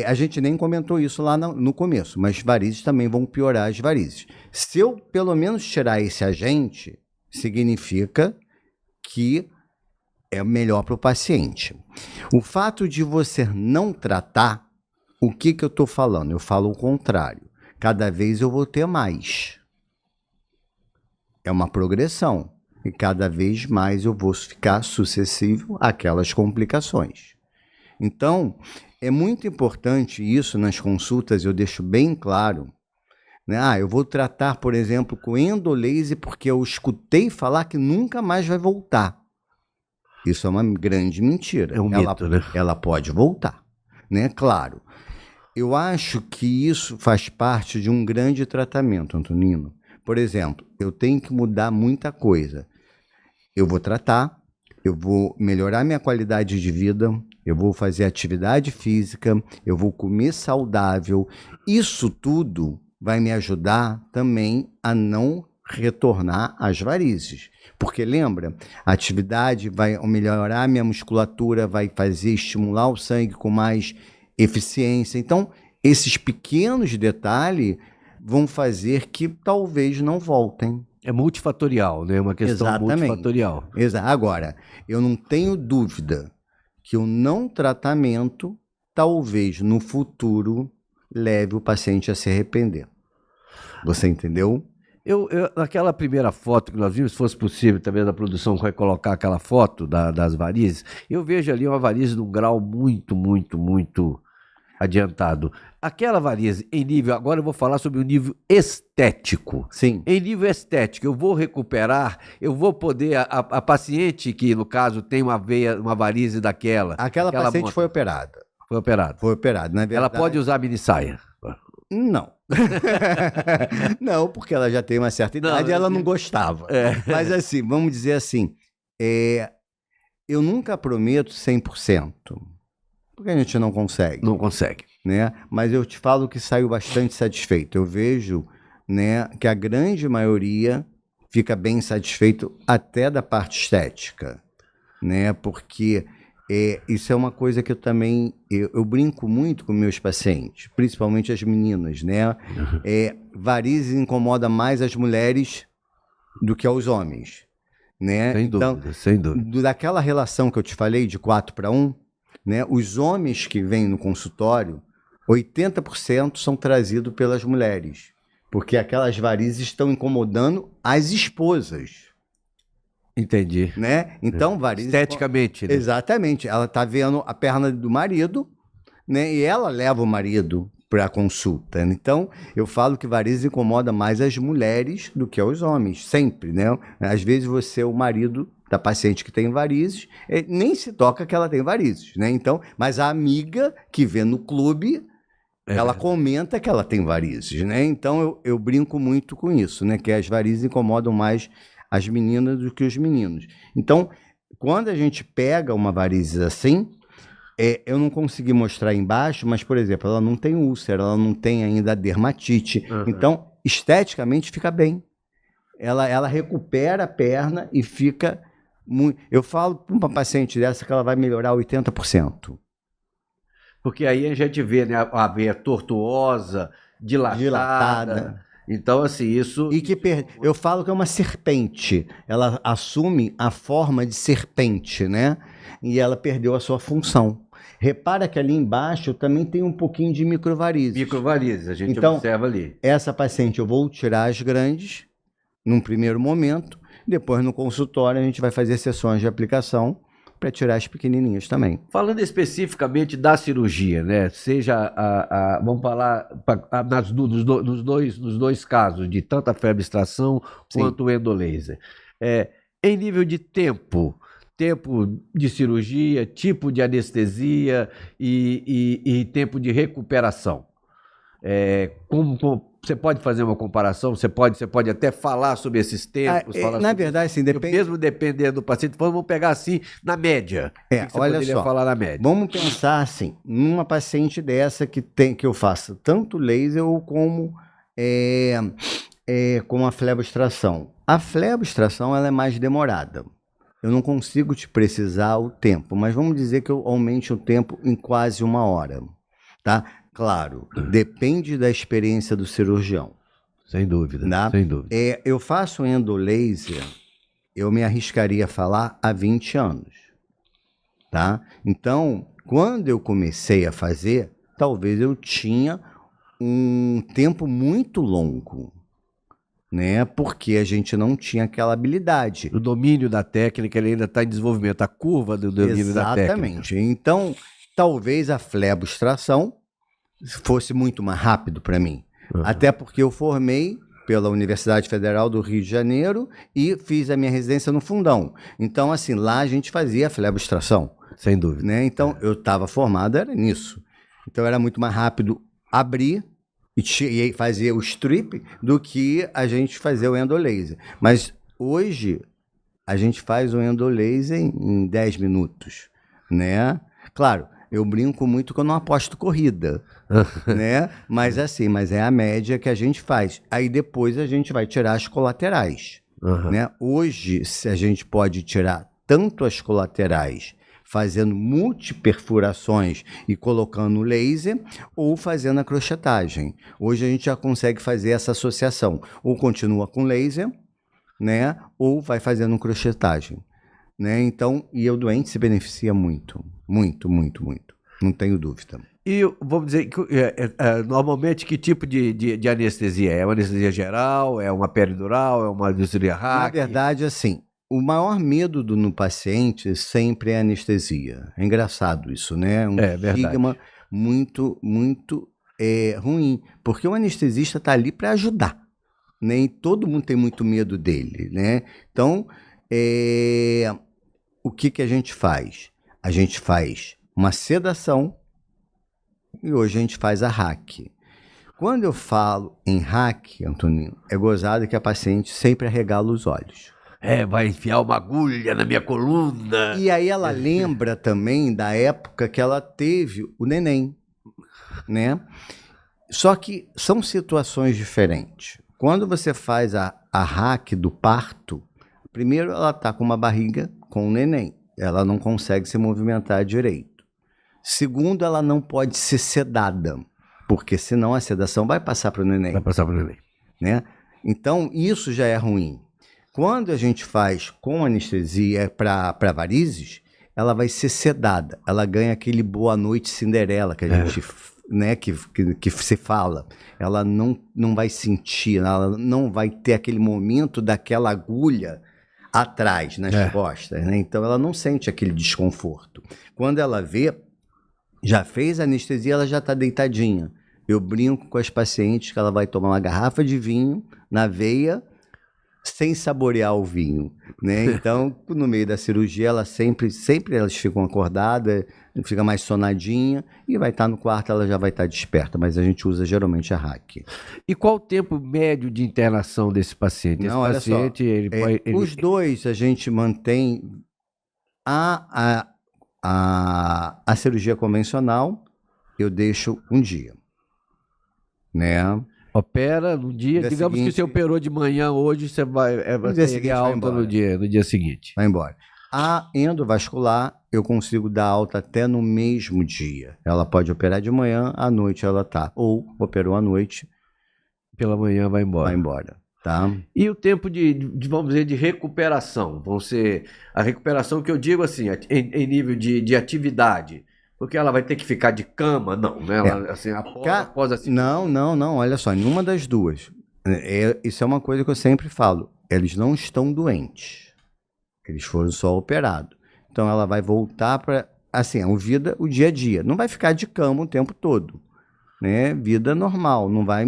Speaker 2: a gente nem comentou isso lá no começo, mas varizes também vão piorar as varizes. Se eu pelo menos tirar esse agente, significa que é melhor para o paciente. O fato de você não tratar, o que eu estou falando? Eu falo o contrário. Cada vez eu vou ter mais. É uma progressão. E cada vez mais eu vou ficar suscetível àquelas complicações. Então, é muito importante isso nas consultas, eu deixo bem claro. Né? Eu vou tratar, por exemplo, com endolaser porque eu escutei falar que nunca mais vai voltar. Isso é uma grande mentira.
Speaker 1: É um mito, né?
Speaker 2: Ela pode voltar. Né? Claro. Eu acho que isso faz parte de um grande tratamento, Antonino. Por exemplo, eu tenho que mudar muita coisa. Eu vou tratar, eu vou melhorar minha qualidade de vida, eu vou fazer atividade física, eu vou comer saudável. Isso tudo vai me ajudar também a não retornar às varizes. Porque lembra, a atividade vai melhorar minha musculatura, vai estimular o sangue com mais eficiência. Então, esses pequenos detalhes vão fazer que talvez não voltem.
Speaker 1: É multifatorial, né? Uma questão multifatorial.
Speaker 2: Exato. Agora, eu não tenho dúvida que o não tratamento, talvez no futuro, leve o paciente a se arrepender. Você entendeu?
Speaker 1: Naquela primeira foto que nós vimos, se fosse possível, talvez a produção vai colocar aquela foto das varizes, eu vejo ali uma varize num grau muito, muito, muito adiantado. Aquela varize em nível, agora eu vou falar sobre o nível estético.
Speaker 2: Sim.
Speaker 1: Em nível estético, eu vou recuperar, eu vou poder, a paciente que no caso tem uma varize daquela.
Speaker 2: Aquela paciente foi operada.
Speaker 1: Foi operada.
Speaker 2: Foi operada, na verdade.
Speaker 1: Ela pode usar mini saia?
Speaker 2: Não. Não, porque ela já tem uma certa idade e ela não gostava. Mas assim, vamos dizer assim, eu nunca prometo 100%, porque a gente não consegue.
Speaker 1: Não consegue.
Speaker 2: Né? Mas eu te falo que saiu bastante satisfeito. Eu vejo, né, que a grande maioria fica bem satisfeito até da parte estética, né? Porque isso é uma coisa que eu também eu brinco muito com meus pacientes, principalmente as meninas, né? Varizes incomoda mais as mulheres do que aos homens, né?
Speaker 1: Sem dúvida,
Speaker 2: então,
Speaker 1: sem dúvida.
Speaker 2: Daquela relação que eu te falei de 4:1, né? Os homens que vêm no consultório, 80% são trazidos pelas mulheres, porque aquelas varizes estão incomodando as esposas.
Speaker 1: Entendi.
Speaker 2: Né? Então, varizes...
Speaker 1: Esteticamente, né?
Speaker 2: Exatamente. Ela está vendo a perna do marido, né? E ela leva o marido para a consulta. Então, eu falo que varizes incomoda mais as mulheres do que os homens, sempre, né? Às vezes você é o marido da paciente que tem varizes, nem se toca que ela tem varizes, né? Então, mas a amiga que vê no clube, ela comenta que ela tem varizes, né? Então, eu brinco muito com isso, né? Que as varizes incomodam mais as meninas do que os meninos. Então, quando a gente pega uma varize assim, eu não consegui mostrar embaixo, mas, por exemplo, ela não tem úlcera, ela não tem ainda dermatite. Então, esteticamente, fica bem. Ela recupera a perna e fica muito... Eu falo para uma paciente dessa que ela vai melhorar 80%.
Speaker 1: Porque aí a gente vê, né, a veia tortuosa, dilatada. Então, assim, isso...
Speaker 2: E que eu falo que é uma serpente. Ela assume a forma de serpente, né? E ela perdeu a sua função. Repara que ali embaixo também tem um pouquinho de microvarizes.
Speaker 1: Microvarizes, a gente
Speaker 2: então,
Speaker 1: observa ali.
Speaker 2: Essa paciente eu vou tirar as grandes num primeiro momento. Depois, no consultório, a gente vai fazer sessões de aplicação para tirar as pequenininhas também.
Speaker 1: Falando especificamente da cirurgia, né? Seja vamos falar nos dois casos, de tanto a febre-extração quanto o endolaser. Em nível de tempo de cirurgia, tipo de anestesia e tempo de recuperação. Como você pode fazer uma comparação? Você pode até falar sobre esses tempos?
Speaker 2: Na verdade, sim, depende.
Speaker 1: Mesmo dependendo do paciente, vamos pegar assim, na média.
Speaker 2: O que você
Speaker 1: olha
Speaker 2: poderia
Speaker 1: só, falar na média?
Speaker 2: Vamos pensar assim, numa paciente dessa que eu faço tanto laser ou como com a fleboextração. A fleboextração ela é mais demorada. Eu não consigo te precisar o tempo, mas vamos dizer que eu aumente o tempo em quase 1 hora, tá? Claro, depende da experiência do cirurgião.
Speaker 1: Sem dúvida,
Speaker 2: tá?
Speaker 1: Sem dúvida.
Speaker 2: Eu faço endolaser, eu me arriscaria a falar há 20 anos, tá? Então, quando eu comecei a fazer, talvez eu tinha um tempo muito longo, né? Porque a gente não tinha aquela habilidade.
Speaker 1: O domínio da técnica ele ainda está em desenvolvimento, a curva do domínio da técnica.
Speaker 2: Exatamente. Então, talvez a fleboextração fosse muito mais rápido para mim. Até porque eu formei pela Universidade Federal do Rio de Janeiro e fiz a minha residência no Fundão. Então, assim, lá a gente fazia a fleboextração.
Speaker 1: Sem dúvida.
Speaker 2: Né? Então, eu estava formado era nisso. Então, era muito mais rápido abrir e fazer o strip do que a gente fazer o endolaser. Mas hoje, a gente faz o endolaser em 10 minutos. Né? Claro, eu brinco muito que eu não aposto corrida, né? Mas assim, é a média que a gente faz. Aí depois a gente vai tirar as colaterais, né? Hoje, se a gente pode tirar tanto as colaterais fazendo multiperfurações e colocando laser ou fazendo a crochetagem. Hoje a gente já consegue fazer essa associação. Ou continua com laser, né? Ou vai fazendo crochetagem. Né? Então, e o doente se beneficia muito, muito, muito, muito. Não tenho dúvida.
Speaker 1: E vamos dizer, normalmente que tipo de anestesia? É uma anestesia geral? É uma peridural? É uma anestesia
Speaker 2: Na
Speaker 1: hack?
Speaker 2: verdade, assim, o maior medo no paciente sempre é a anestesia. É engraçado isso, né? É um
Speaker 1: É verdade.
Speaker 2: estigma muito, muito ruim, porque o anestesista está ali para ajudar. Nem todo mundo tem muito medo dele, né? Então, o que a gente faz? A gente faz uma sedação e hoje a gente faz a hack. Quando eu falo em hack, Antoninho, é gozado que a paciente sempre arregala os olhos.
Speaker 1: Vai enfiar uma agulha na minha coluna.
Speaker 2: E aí ela lembra também da época que ela teve o neném, né? Só que são situações diferentes. Quando você faz a hack do parto, primeiro ela está com uma barriga com o neném. Ela não consegue se movimentar direito. Segundo, ela não pode ser sedada, porque senão a sedação vai passar para o neném.
Speaker 1: Vai passar para o neném.
Speaker 2: Né? Então, isso já é ruim. Quando a gente faz com anestesia para varizes, ela vai ser sedada. Ela ganha aquele boa noite Cinderela que a gente, né, que se fala. Ela não vai sentir, ela não vai ter aquele momento daquela agulha atrás, nas costas. Né? Então, ela não sente aquele desconforto. Quando ela vê, já fez a anestesia, ela já está deitadinha. Eu brinco com as pacientes que ela vai tomar uma garrafa de vinho na veia, sem saborear o vinho, né? Então, no meio da cirurgia, ela sempre elas ficam acordadas, fica mais sonadinha e vai estar no quarto, ela já vai estar desperta, mas a gente usa geralmente a hack.
Speaker 1: E qual o tempo médio de internação desse paciente?
Speaker 2: Não,
Speaker 1: esse paciente,
Speaker 2: olha só, os dois a gente mantém a cirurgia convencional, eu deixo um dia, né?
Speaker 1: Opera no dia, digamos que você operou de manhã hoje, você vai ter alta no dia seguinte.
Speaker 2: Vai embora. A endovascular, eu consigo dar alta até no mesmo dia. Ela pode operar de manhã, à noite ela tá. Ou operou à noite.
Speaker 1: Pela manhã vai embora.
Speaker 2: Vai embora, tá?
Speaker 1: E o tempo vamos dizer, de recuperação? Vão ser a recuperação que eu digo assim, em nível de atividade. Porque ela vai ter que ficar de cama? Não, né? Ela, assim, após a cirurgia.
Speaker 2: Não, olha só, nenhuma das duas. Isso é uma coisa que eu sempre falo. Eles não estão doentes. Eles foram só operados. Então ela vai voltar para, assim, o dia a dia. Não vai ficar de cama o tempo todo, né? Vida normal, não vai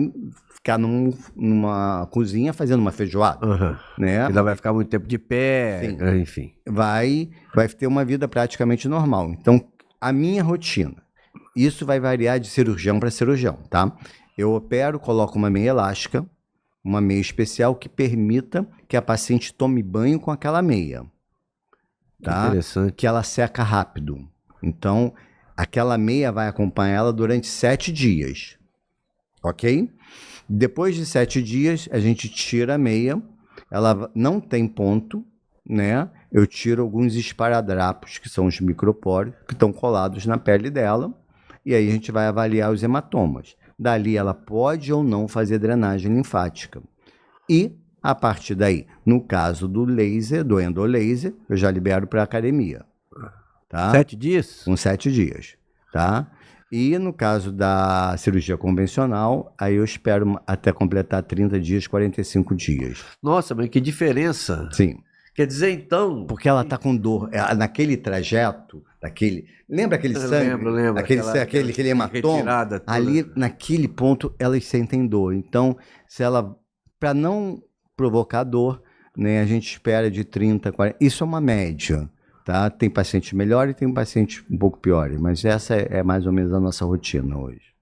Speaker 2: ficar numa cozinha fazendo uma feijoada, né?
Speaker 1: Ainda vai ficar muito tempo de pé,
Speaker 2: sim,
Speaker 1: enfim.
Speaker 2: Vai ter uma vida praticamente normal. Então, a minha rotina, isso vai variar de cirurgião para cirurgião, tá? Eu opero, coloco uma meia elástica, uma meia especial que permita que a paciente tome banho com aquela meia, tá?
Speaker 1: Interessante.
Speaker 2: Que ela seca rápido. Então, aquela meia vai acompanhar ela durante 7 dias, ok? Depois de 7 dias, a gente tira a meia, ela não tem ponto, né? Eu tiro alguns esparadrapos, que são os micropórios, que estão colados na pele dela, e aí a gente vai avaliar os hematomas. Dali ela pode ou não fazer drenagem linfática. E, a partir daí, no caso do laser, do endolaser, eu já libero para a academia. Tá?
Speaker 1: 7 dias?
Speaker 2: Com 7 dias, tá? E no caso da cirurgia convencional, aí eu espero até completar 30 dias, 45 dias.
Speaker 1: Nossa, mas que diferença!
Speaker 2: Sim.
Speaker 1: Quer dizer, então...
Speaker 2: Porque ela está com dor. Naquele trajeto, lembra aquele sangue?
Speaker 1: Lembro.
Speaker 2: Aquele hematoma? Ali, naquele ponto, elas sentem dor. Então, para não provocar dor, né, a gente espera de 30, 40... Isso é uma média, tá? Tem paciente melhor e tem paciente um pouco pior. Mas essa é mais ou menos a nossa rotina hoje.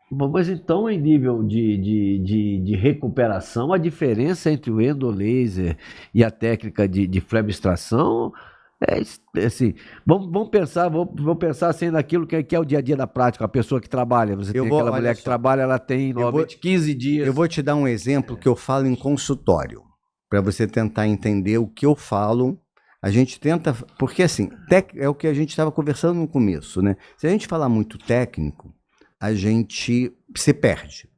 Speaker 1: Bom, mas então, em nível de recuperação, a diferença entre o endolaser e a técnica de flebstração é assim. Vamos pensar assim naquilo que é o dia a dia da prática, a pessoa que trabalha. Você tem aquela mulher que trabalha, ela tem normalmente 15 dias.
Speaker 2: Eu vou te dar um exemplo que eu falo em consultório, para você tentar entender o que eu falo. A gente tenta, porque assim, é o que a gente estava conversando no começo, né? Se a gente falar muito técnico, a gente se perde.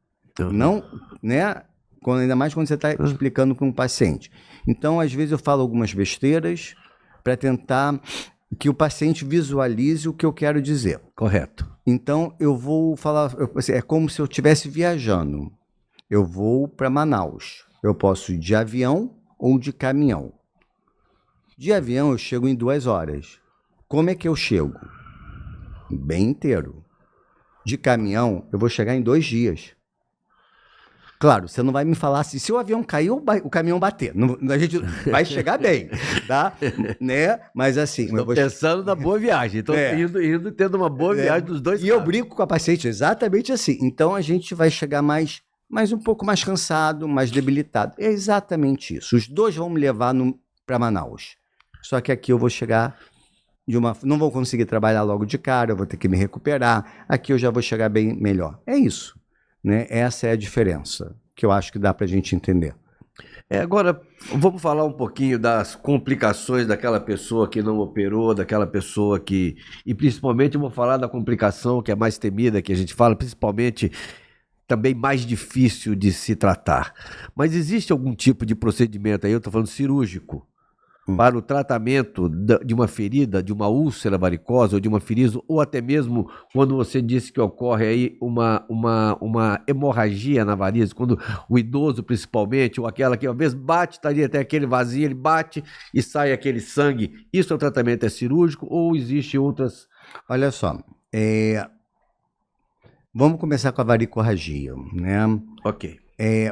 Speaker 2: Não, né? Ainda mais quando você está explicando para um paciente. Então, às vezes eu falo algumas besteiras para tentar que o paciente visualize o que eu quero dizer.
Speaker 1: Correto.
Speaker 2: Então, eu vou falar, é como se eu estivesse viajando. Eu vou para Manaus. Eu posso ir de avião ou de caminhão. De avião, eu chego em 2 horas. Como é que eu chego? Bem inteiro. De caminhão, eu vou chegar em 2 dias. Claro, você não vai me falar assim, se o avião cair ou o caminhão bater. A gente vai chegar bem, tá? Né? Mas assim...
Speaker 1: Estou pensando na boa viagem. Estou indo tendo uma boa viagem dos dois
Speaker 2: lados. E eu brinco com a paciente exatamente assim. Então, a gente vai chegar mais um pouco mais cansado, mais debilitado. É exatamente isso. Os dois vão me levar para Manaus. Só que aqui eu vou chegar... não vou conseguir trabalhar logo de cara, eu vou ter que me recuperar. Aqui eu já vou chegar bem melhor. É isso. Né? Essa é a diferença que eu acho que dá para a gente entender.
Speaker 1: Agora, vamos falar um pouquinho das complicações daquela pessoa que não operou, daquela pessoa que... E principalmente eu vou falar da complicação que é mais temida, que a gente fala, principalmente também mais difícil de se tratar. Mas existe algum tipo de procedimento aí, eu estou falando cirúrgico, para o tratamento de uma ferida, de uma úlcera varicosa ou de uma ferida, ou até mesmo quando você disse que ocorre aí uma hemorragia na varize, quando o idoso principalmente, ou aquela que às vezes bate, estaria até aquele vazio, ele bate e sai aquele sangue. Isso é o tratamento cirúrgico ou existe outras?
Speaker 2: Olha só, vamos começar com a varicorragia, né?
Speaker 1: Ok.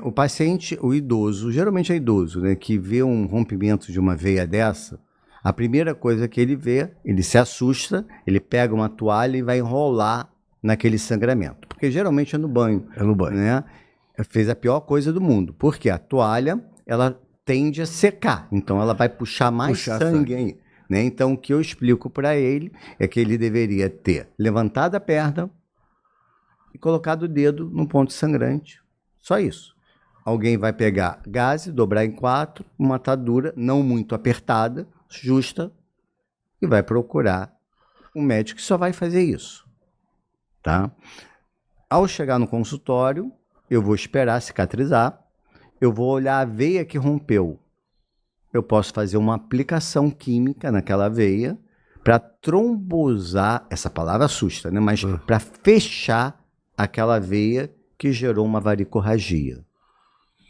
Speaker 2: O paciente, o idoso, geralmente é idoso, né, que vê um rompimento de uma veia dessa, a primeira coisa que ele vê, ele se assusta, ele pega uma toalha e vai enrolar naquele sangramento, porque geralmente é no banho.
Speaker 1: É no banho.
Speaker 2: Né? Fez a pior coisa do mundo, porque a toalha, ela tende a secar, então ela vai puxar mais sangue aí. Né? Então, o que eu explico para ele é que ele deveria ter levantado a perna e colocado o dedo no ponto sangrante. Só isso. Alguém vai pegar gaze, dobrar em 4, uma atadura não muito apertada, justa, e vai procurar um médico que só vai fazer isso. Tá? Ao chegar no consultório, eu vou esperar cicatrizar, eu vou olhar a veia que rompeu. Eu posso fazer uma aplicação química naquela veia para trombosar, essa palavra assusta, né? Mas para fechar aquela veia que gerou uma varicorragia.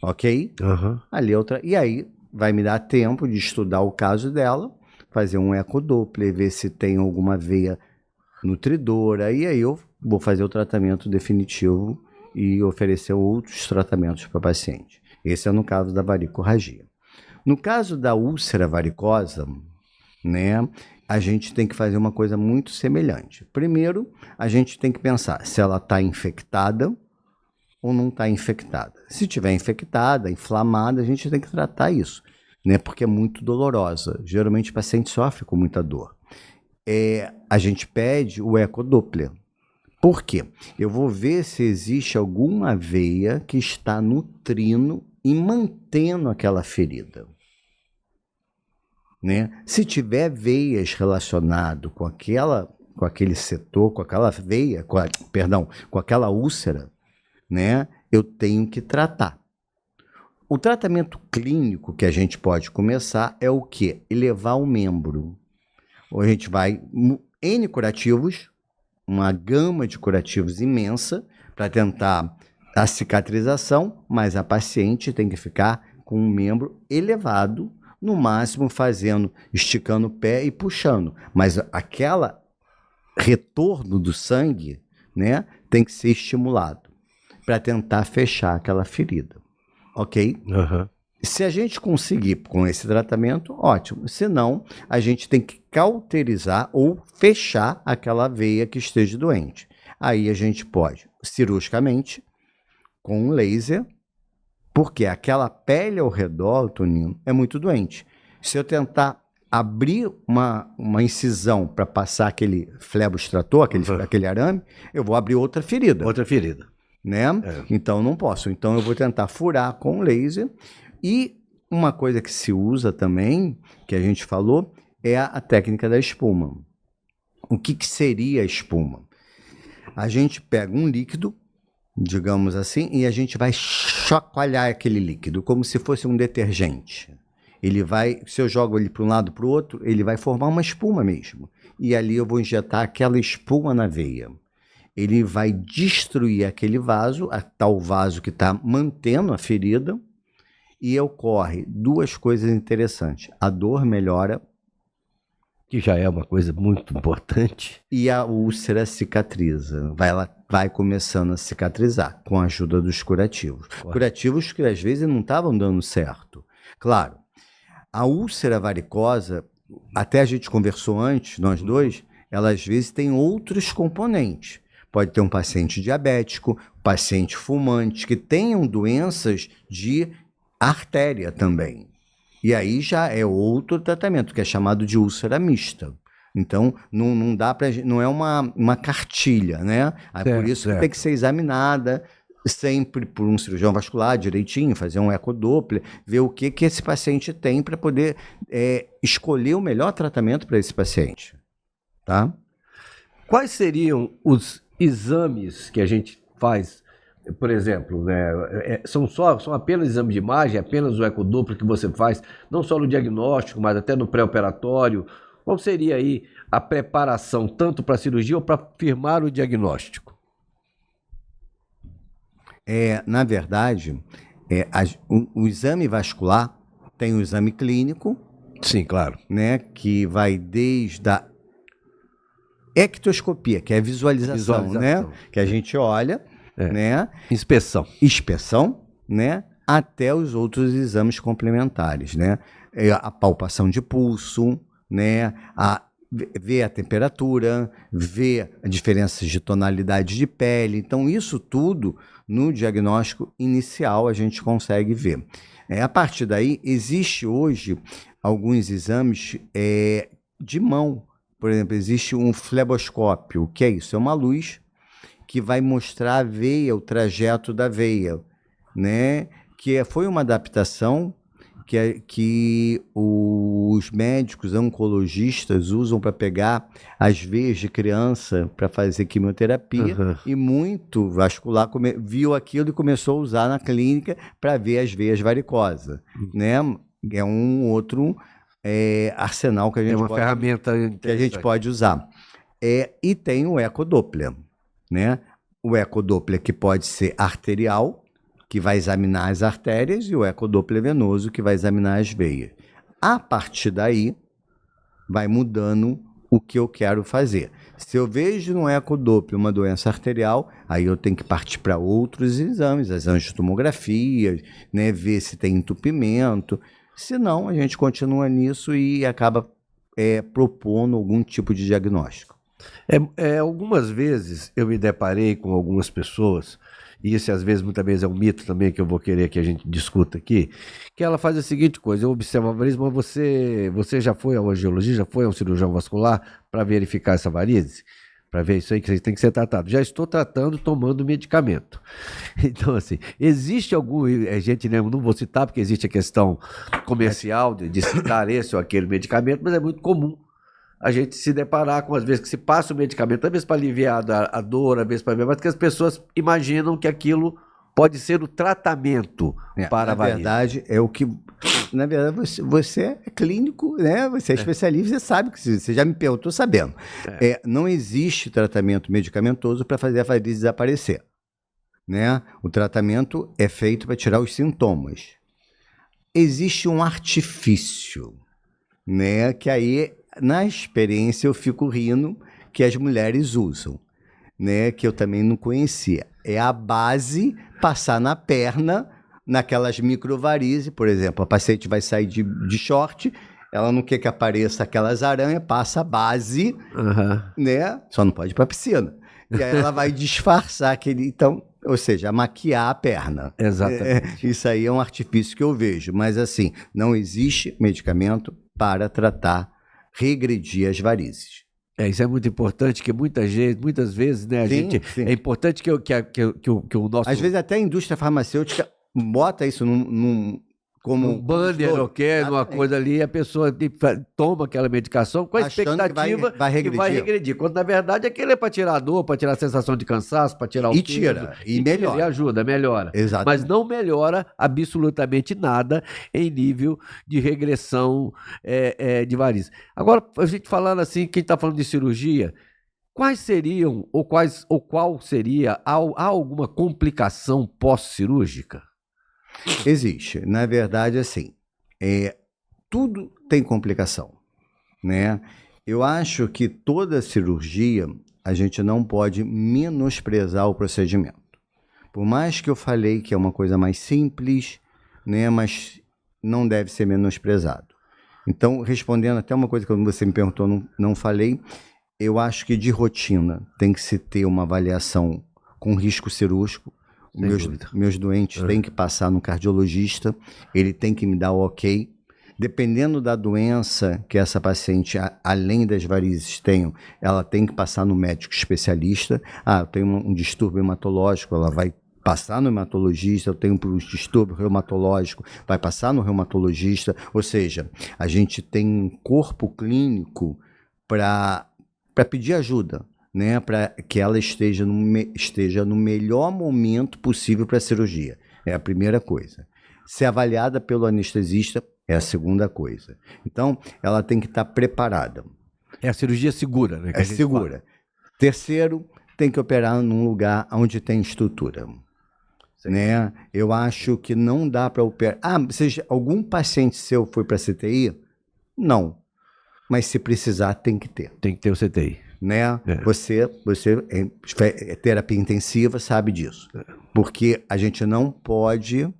Speaker 2: Ok?
Speaker 1: Uhum.
Speaker 2: Ali outra. E aí vai me dar tempo de estudar o caso dela, fazer um ecodoppler, ver se tem alguma veia nutridora, e aí eu vou fazer o tratamento definitivo e oferecer outros tratamentos para o paciente. Esse é no caso da varicorragia. No caso da úlcera varicosa, né, a gente tem que fazer uma coisa muito semelhante. Primeiro, a gente tem que pensar se ela está infectada ou não está infectada. Se estiver infectada, inflamada, a gente tem que tratar isso, né? Porque é muito dolorosa. Geralmente o paciente sofre com muita dor. A gente pede o ecodoppler. Por quê? Eu vou ver se existe alguma veia que está nutrindo e mantendo aquela ferida. Né? Se tiver veias relacionadas com aquele setor, com aquela veia, com aquela úlcera, né, eu tenho que tratar. O tratamento clínico que a gente pode começar é o quê? Elevar o membro. A gente vai N curativos, uma gama de curativos imensa para tentar a cicatrização, mas a paciente tem que ficar com o membro elevado, no máximo esticando o pé e puxando. Mas aquela retorno do sangue, né, tem que ser estimulado para tentar fechar aquela ferida, ok?
Speaker 1: Uhum.
Speaker 2: Se a gente conseguir com esse tratamento, ótimo. Se não, a gente tem que cauterizar ou fechar aquela veia que esteja doente. Aí a gente pode, cirurgicamente, com um laser, porque aquela pele ao redor, Toninho, é muito doente. Se eu tentar abrir uma incisão para passar aquele fleboextrator, aquele arame, eu vou abrir outra ferida.
Speaker 1: Outra ferida.
Speaker 2: Né? Então não posso. Então eu vou tentar furar com laser. E uma coisa que se usa também, que a gente falou, é a técnica da espuma. O que seria a espuma? A gente pega um líquido, digamos assim, e a gente vai chacoalhar aquele líquido, como se fosse um detergente. Ele vai, se eu jogo ele para um lado para o outro, ele vai formar uma espuma mesmo. E ali eu vou injetar aquela espuma na veia. Ele vai destruir aquele vaso, a tal vaso que está mantendo a ferida, e ocorre duas coisas interessantes. A dor melhora.
Speaker 1: Que já é uma coisa muito importante.
Speaker 2: E a úlcera cicatriza. Ela vai começando a cicatrizar com a ajuda dos curativos.
Speaker 1: Correto.
Speaker 2: Curativos que às vezes não estavam dando certo. Claro, a úlcera varicosa, até a gente conversou antes, nós dois, ela às vezes tem outros componentes. Pode ter um paciente diabético, paciente fumante, que tenham doenças de artéria também. E aí já é outro tratamento, que é chamado de úlcera mista. Então, não dá pra, não é uma cartilha, né? Por isso que tem que ser examinada sempre por um cirurgião vascular direitinho, fazer um ecodoppler, ver o que esse paciente tem para poder escolher o melhor tratamento para esse paciente. Tá?
Speaker 1: Quais seriam os exames que a gente faz, por exemplo, né? São apenas exames de imagem, apenas o ecodoppler que você faz, não só no diagnóstico, mas até no pré-operatório? Qual seria aí a preparação, tanto para a cirurgia ou para firmar o diagnóstico?
Speaker 2: Na verdade, o exame vascular tem o exame clínico.
Speaker 1: Sim, claro.
Speaker 2: Né, que vai desde a ectoscopia, que é a visualização. Né, que a gente olha, né, inspeção, né, até os outros exames complementares, né, a palpação de pulso, né, ver a temperatura, ver a diferença de tonalidade de pele. Então, isso tudo no diagnóstico inicial a gente consegue ver. A partir daí, existe hoje alguns exames de mão. Por exemplo, existe um fleboscópio. O que é isso? É uma luz que vai mostrar a veia, o trajeto da veia, né? Que foi uma adaptação que os médicos oncologistas usam para pegar as veias de criança para fazer quimioterapia, e muito vascular viu aquilo e começou a usar na clínica para ver as veias varicosas. Né? É um outro arsenal que a gente
Speaker 1: ferramenta
Speaker 2: que a gente pode usar. E tem o ecodoppler. Né? O ecodoppler que pode ser arterial, que vai examinar as artérias, e o ecodoppler venoso, que vai examinar as veias. A partir daí, vai mudando o que eu quero fazer. Se eu vejo no ecodoppler uma doença arterial, aí eu tenho que partir para outros exames, as angiotomografias, né, ver se tem entupimento. Se não, a gente continua nisso e acaba propondo algum tipo de diagnóstico.
Speaker 1: Algumas vezes eu me deparei com algumas pessoas, e isso às vezes, muitas vezes é um mito também que eu vou querer que a gente discuta aqui, que ela faz a seguinte coisa: eu observo a varize, mas você já foi ao angiologista, já foi ao cirurgião vascular para verificar essa varize? Para ver isso aí que tem que ser tratado. Já estou tratando, tomando medicamento. Então, assim, existe gente, né, não vou citar porque existe a questão comercial de citar esse ou aquele medicamento, mas é muito comum a gente se deparar com, às vezes, que se passa o medicamento, às vezes para aliviar a dor, às vezes para ver, mas que as pessoas imaginam que aquilo pode ser o tratamento para a varize.
Speaker 2: Na verdade, na verdade, você é clínico, né? Você é especialista, você sabe que você já me perguntou sabendo. Não existe tratamento medicamentoso para fazer a varize desaparecer. Né? O tratamento é feito para tirar os sintomas. Existe um artifício, né? Que aí, na experiência, eu fico rindo, que as mulheres usam, né? Que eu também não conhecia. É a base passar na perna, naquelas microvarizes, por exemplo. A paciente vai sair de short, ela não quer que apareça aquelas aranhas, passa a base, né? Só não pode ir para a piscina. E aí ela vai disfarçar aquele... Então, ou seja, maquiar a perna.
Speaker 1: Exatamente.
Speaker 2: Isso aí é um artifício que eu vejo. Mas, assim, não existe medicamento para tratar, regredir as varizes.
Speaker 1: Isso é muito importante, que muitas vezes, né,
Speaker 2: Sim.
Speaker 1: É importante que o nosso...
Speaker 2: Às vezes até a indústria farmacêutica bota isso como
Speaker 1: um banner
Speaker 2: flor.
Speaker 1: ou quer, uma
Speaker 2: Exatamente.
Speaker 1: coisa ali, a pessoa toma aquela medicação com a
Speaker 2: Achando que
Speaker 1: expectativa
Speaker 2: vai regredir.
Speaker 1: que vai regredir. Quando na verdade aquilo é para tirar a dor, para tirar a sensação de cansaço, para tirar o
Speaker 2: E
Speaker 1: peso.
Speaker 2: tira, e melhora.
Speaker 1: E ajuda, melhora.
Speaker 2: Exatamente.
Speaker 1: Mas não melhora absolutamente nada em nível de regressão de varizes. Agora, a gente falando assim, quem está falando de cirurgia, quais seriam, ou qual seria, há alguma complicação pós-cirúrgica?
Speaker 2: Existe. Na verdade, assim, tudo tem complicação, né? Eu acho que toda cirurgia, a gente não pode menosprezar o procedimento. Por mais que eu falei que é uma coisa mais simples, né? Mas não deve ser menosprezado. Então, respondendo até uma coisa que você me perguntou, não falei, eu acho que de rotina tem que se ter uma avaliação com risco cirúrgico. Meus doentes têm que passar no cardiologista, ele tem que me dar o ok. Dependendo da doença que essa paciente, além das varizes, tem, ela tem que passar no médico especialista. Eu tenho um distúrbio hematológico, ela vai passar no hematologista. Eu tenho um distúrbio reumatológico, vai passar no reumatologista. Ou seja, a gente tem um corpo clínico para pedir ajuda, né, para que ela esteja no melhor momento possível para a cirurgia. É a primeira coisa. Ser avaliada pelo anestesista é a segunda coisa. Então, ela tem que estar preparada.
Speaker 1: É a cirurgia segura, né?
Speaker 2: É segura. Terceiro, tem que operar num lugar onde tem estrutura. Né? Eu acho que não dá para operar. Algum paciente seu foi para CTI? Não. Mas se precisar, tem que ter.
Speaker 1: Tem que ter o CTI.
Speaker 2: Né? Você é terapia intensiva, sabe disso. Porque a gente não pode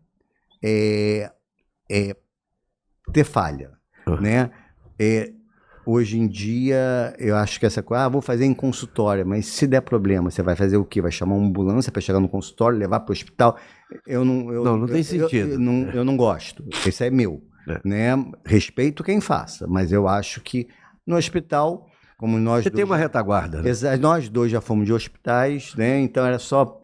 Speaker 2: ter falha. Né? Hoje em dia, eu acho que essa coisa, vou fazer em consultório, mas se der problema, você vai fazer o quê? Vai chamar uma ambulância para chegar no consultório, levar para o hospital?
Speaker 1: Não tem sentido.
Speaker 2: Eu não gosto. Esse é meu. Né? Respeito quem faça, mas eu acho que no hospital, como nós
Speaker 1: Você tem uma retaguarda.
Speaker 2: Né? Nós dois já fomos de hospitais, né? Então era só...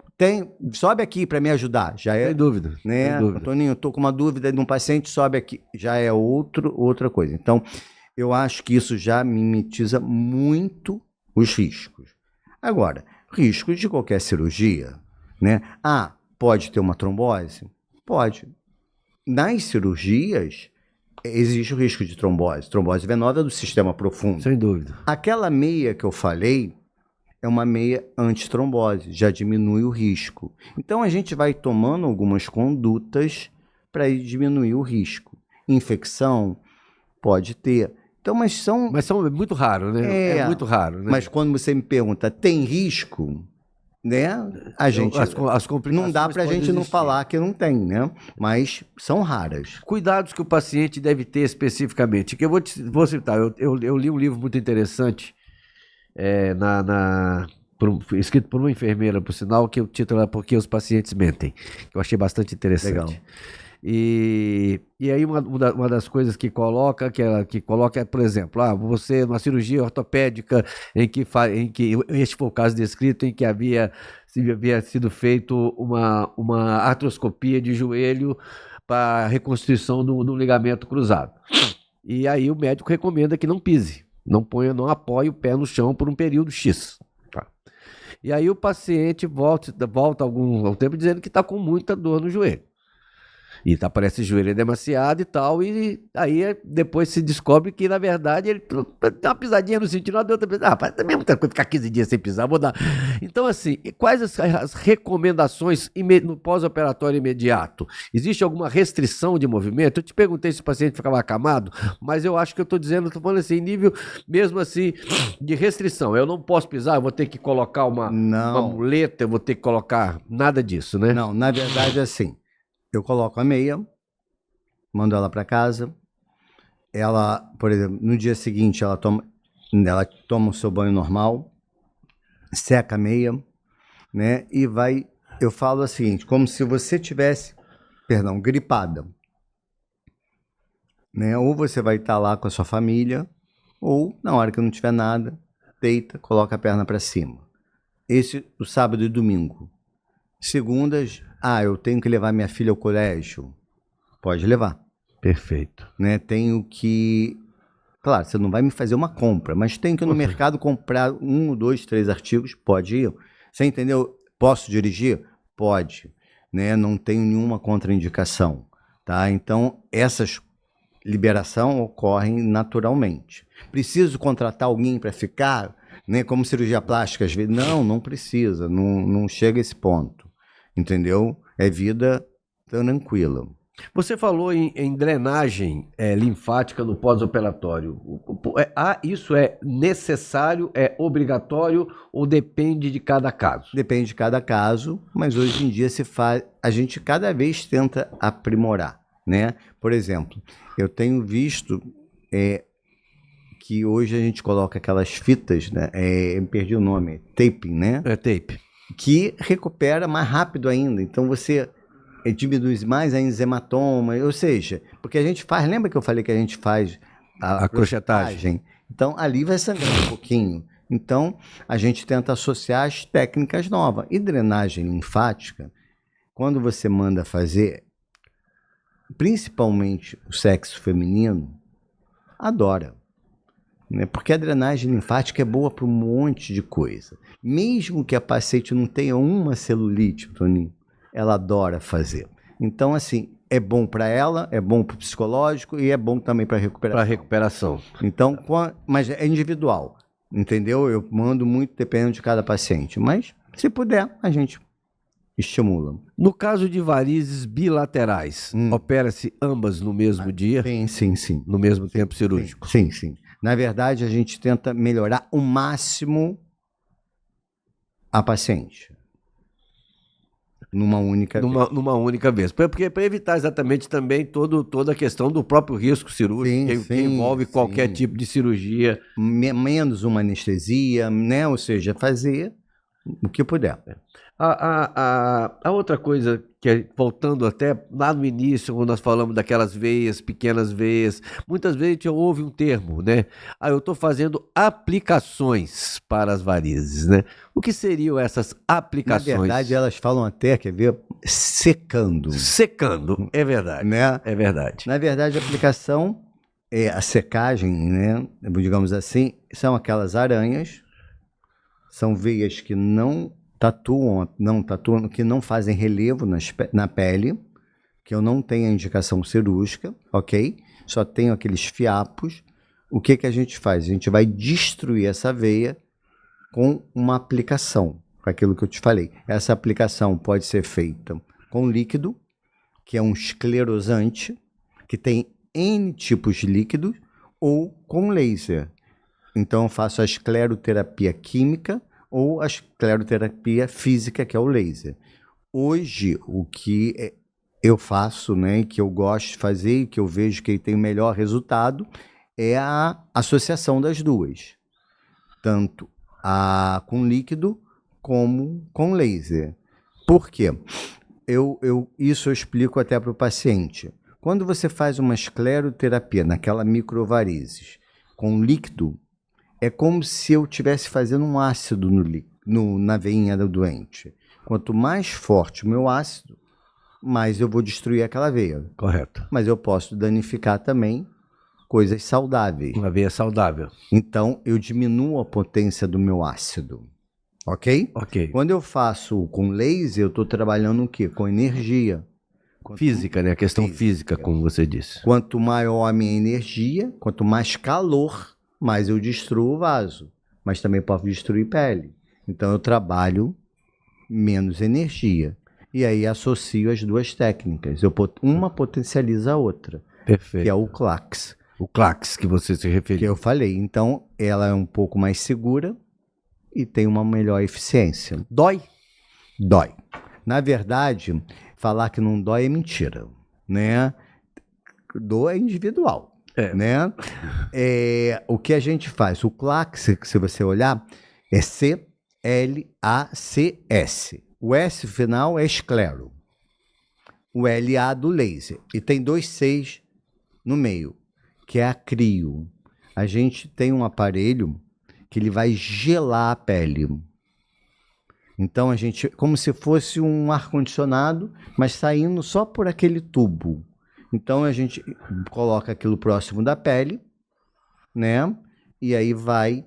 Speaker 2: sobe aqui para me ajudar. Já é,
Speaker 1: sem dúvida.
Speaker 2: Né?
Speaker 1: Sem dúvida.
Speaker 2: Toninho, eu estou com uma dúvida de um paciente, sobe aqui. Já é outra coisa. Então, eu acho que isso já minimiza muito os riscos. Agora, riscos de qualquer cirurgia, né? Pode ter uma trombose? Pode. Nas cirurgias, existe o risco de trombose venosa do sistema profundo.
Speaker 1: Sem dúvida.
Speaker 2: Aquela meia que eu falei é uma meia antitrombose, já diminui o risco. Então, a gente vai tomando algumas condutas para diminuir o risco. Infecção pode ter. Então, mas são
Speaker 1: muito raro, né? É muito raro, né?
Speaker 2: Mas quando você me pergunta, tem risco? Né? A gente
Speaker 1: as complicações
Speaker 2: não dá para a gente não falar que não tem, né? Mas são raras.
Speaker 1: Cuidados que o paciente deve ter especificamente. Que eu vou citar. Eu li um livro muito interessante, escrito por uma enfermeira, por sinal, que o título é Por que os Pacientes Mentem, que eu achei bastante interessante.
Speaker 2: Legal.
Speaker 1: E aí uma das coisas que coloca é, por exemplo, você numa cirurgia ortopédica em que este foi o caso descrito, em que havia sido feito uma artroscopia de joelho para reconstrução do ligamento cruzado. E aí o médico recomenda que não pise, não apoie o pé no chão por um período X. Tá. E aí o paciente volta algum tempo dizendo que está com muita dor no joelho. E parece que o joelho é demasiado e tal, e aí depois se descobre que, na verdade, ele tem uma pisadinha no sentido, não deu outra pisada. Mas também é muita coisa ficar 15 dias sem pisar, vou dar. Então, assim, quais as recomendações no pós-operatório imediato? Existe alguma restrição de movimento? Eu te perguntei se o paciente ficava acamado, mas eu acho que eu estou falando assim, em nível mesmo assim de restrição. Eu não posso pisar, eu vou ter que colocar uma muleta, eu vou ter que colocar nada disso, né?
Speaker 2: Não, na verdade, assim. Eu coloco a meia, mando ela para casa. Ela, por exemplo, no dia seguinte, ela toma o seu banho normal, seca a meia, né? E vai. Eu falo o seguinte, como se você tivesse, gripada, né? Ou você vai estar lá com a sua família, ou na hora que não tiver nada, deita, coloca a perna para cima. Esse o sábado e domingo. Segundas, eu tenho que levar minha filha ao colégio. Pode levar.
Speaker 1: Perfeito.
Speaker 2: né? Tenho que... Claro, você não vai me fazer uma compra, mas tenho que ir no mercado comprar 1, 2, 3 artigos, pode ir. Você entendeu? Posso dirigir? Pode, né? Não tenho nenhuma contraindicação, tá? Então, essas liberação ocorrem naturalmente. Preciso contratar alguém para ficar, né? Como cirurgia plástica, às vezes, não precisa, não chega a esse ponto, entendeu? É vida tranquila.
Speaker 1: Você falou em drenagem linfática no pós-operatório. Isso é necessário, é obrigatório ou depende de cada caso?
Speaker 2: Depende de cada caso, mas hoje em dia a gente cada vez tenta aprimorar, né? Por exemplo, eu tenho visto que hoje a gente coloca aquelas fitas, né? Eu perdi o nome, taping, né?
Speaker 1: É tape.
Speaker 2: Que recupera mais rápido ainda. Então você diminui mais ainda os hematomas, ou seja, porque a gente faz, lembra que eu falei que a gente faz a crochetagem? Então ali vai sangrar um pouquinho. Então a gente tenta associar as técnicas novas. E drenagem linfática, quando você manda fazer, principalmente o sexo feminino, adora. Né? Porque a drenagem linfática é boa para um monte de coisa. Mesmo que a paciente não tenha uma celulite, Toninho, ela adora fazer. Então, assim, é bom para ela, é bom para o psicológico e é bom também para a recuperação.
Speaker 1: Para recuperação.
Speaker 2: Então, mas é individual, entendeu? Eu mando muito dependendo de cada paciente. Mas, se puder, a gente estimula.
Speaker 1: No caso de varizes bilaterais, opera-se ambas no mesmo dia?
Speaker 2: Sim.
Speaker 1: No mesmo tempo cirúrgico?
Speaker 2: Sim. Na verdade, a gente tenta melhorar o máximo a paciente. Numa única vez.
Speaker 1: Numa única vez. Porque para evitar exatamente também toda a questão do próprio risco cirúrgico, que envolve qualquer tipo de cirurgia.
Speaker 2: Menos uma anestesia, né? Ou seja, fazer o que puder.
Speaker 1: A outra coisa, voltando até lá no início, quando nós falamos daquelas veias, pequenas veias, muitas vezes a gente ouve um termo, né? Eu estou fazendo aplicações para as varizes, né? O que seriam essas aplicações?
Speaker 2: Na verdade, elas falam até, quer ver, secando.
Speaker 1: Secando, é verdade.
Speaker 2: Né?
Speaker 1: É verdade.
Speaker 2: Na verdade, a aplicação, a secagem, né? Digamos assim, são aquelas aranhas, são veias que não tatuam, que não fazem relevo na pele, que eu não tenho a indicação cirúrgica, ok? Só tenho aqueles fiapos. O que a gente faz? A gente vai destruir essa veia com uma aplicação, com aquilo que eu te falei. Essa aplicação pode ser feita com líquido, que é um esclerosante, que tem N tipos de líquidos, ou com laser. Então eu faço a escleroterapia química, ou a escleroterapia física, que é o laser. Hoje, o que eu faço, né, que eu gosto de fazer e que eu vejo que tem o melhor resultado, é a associação das duas. Tanto com líquido como com laser. Por quê? Isso eu explico até para o paciente. Quando você faz uma escleroterapia naquela microvarizes com líquido, é como se eu estivesse fazendo um ácido na veinha do doente. Quanto mais forte o meu ácido, mais eu vou destruir aquela veia.
Speaker 1: Correto.
Speaker 2: Mas eu posso danificar também coisas saudáveis.
Speaker 1: Uma veia saudável.
Speaker 2: Então, eu diminuo a potência do meu ácido. Ok?
Speaker 1: Ok.
Speaker 2: Quando eu faço com laser, eu estou trabalhando o quê? Com energia.
Speaker 1: Física, né? A questão física, como você disse.
Speaker 2: Quanto maior a minha energia, quanto mais calor, mais eu destruo o vaso, mas também posso destruir pele. Então eu trabalho menos energia. E aí associo as duas técnicas. Uma potencializa a outra.
Speaker 1: Perfeito.
Speaker 2: Que é o CLACS.
Speaker 1: O CLACS que você se referiu.
Speaker 2: Que eu falei. Então ela é um pouco mais segura e tem uma melhor eficiência.
Speaker 1: Dói?
Speaker 2: Dói. Na verdade, falar que não dói é mentira, né? Dor é individual. Né? O que a gente faz? O CLACS, se você olhar, é C-L-A-C-S. O S final é esclero. O L-A do laser. E tem 2 Cs no meio, que é a crio. A gente tem um aparelho que ele vai gelar a pele. Então a gente, como se fosse um ar-condicionado, mas saindo só por aquele tubo. Então a gente coloca aquilo próximo da pele, né? E aí vai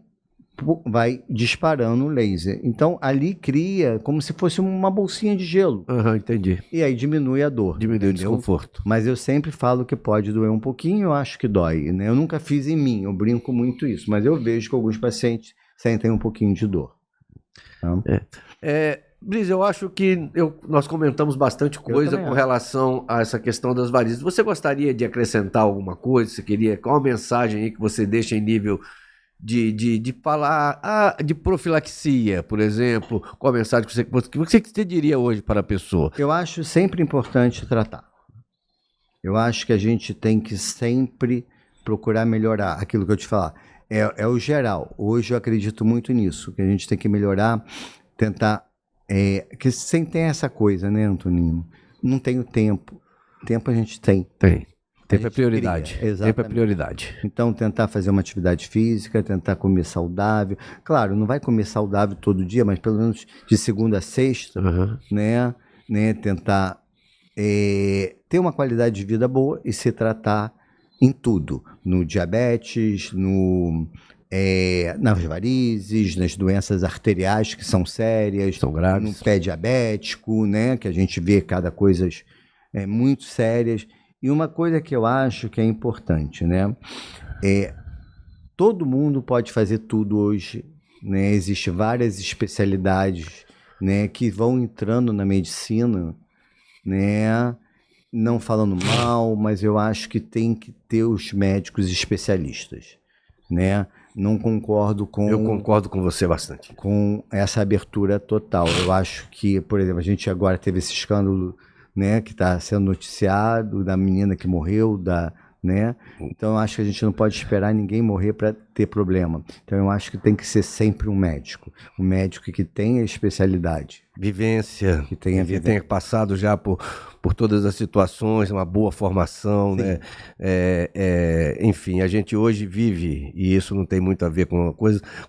Speaker 2: disparando o laser. Então ali cria como se fosse uma bolsinha de gelo.
Speaker 1: Entendi.
Speaker 2: E aí diminui a dor.
Speaker 1: Diminui o desconforto.
Speaker 2: Mas eu sempre falo que pode doer um pouquinho, eu acho que dói, né? Eu nunca fiz em mim, eu brinco muito isso, mas eu vejo que alguns pacientes sentem um pouquinho de dor. Tá?
Speaker 1: Briz, eu acho que nós comentamos bastante coisa com relação a essa questão das varizes. Você gostaria de acrescentar alguma coisa? Você queria? Qual a mensagem aí que você deixa em nível de falar de profilaxia, por exemplo? Qual a mensagem que você diria hoje para a pessoa?
Speaker 2: Eu acho sempre importante tratar. Eu acho que a gente tem que sempre procurar melhorar aquilo que eu te falar. É o geral. Hoje eu acredito muito nisso, que a gente tem que melhorar, tentar... que sempre tem essa coisa, né, Antoninho? Não tenho tempo. Tempo a gente tem.
Speaker 1: Tempo é prioridade.
Speaker 2: Tempo é prioridade. Então, tentar fazer uma atividade física, tentar comer saudável. Claro, não vai comer saudável todo dia, mas pelo menos de segunda a sexta, né? Tentar ter uma qualidade de vida boa e se tratar em tudo. No diabetes, nas varizes, nas doenças arteriais que são sérias,
Speaker 1: são graves,
Speaker 2: no pé diabético, né? Que a gente vê cada coisa muito sérias. E uma coisa que eu acho que é importante, né? Todo mundo pode fazer tudo hoje, né? Existem várias especialidades, né, que vão entrando na medicina, né? Não falando mal, mas eu acho que tem que ter os médicos especialistas, né? Não concordo com...
Speaker 1: Eu concordo com você bastante.
Speaker 2: Com essa abertura total. Eu acho que, por exemplo, a gente agora teve esse escândalo, né, que está sendo noticiado, da menina que morreu, né? Então eu acho que a gente não pode esperar ninguém morrer para ter problema. Então eu acho que tem que ser sempre um médico que tenha especialidade,
Speaker 1: vivência,
Speaker 2: que tenha
Speaker 1: passado já por todas as situações, uma boa formação, sim, né? Enfim, a gente hoje vive, e isso não tem muito a ver com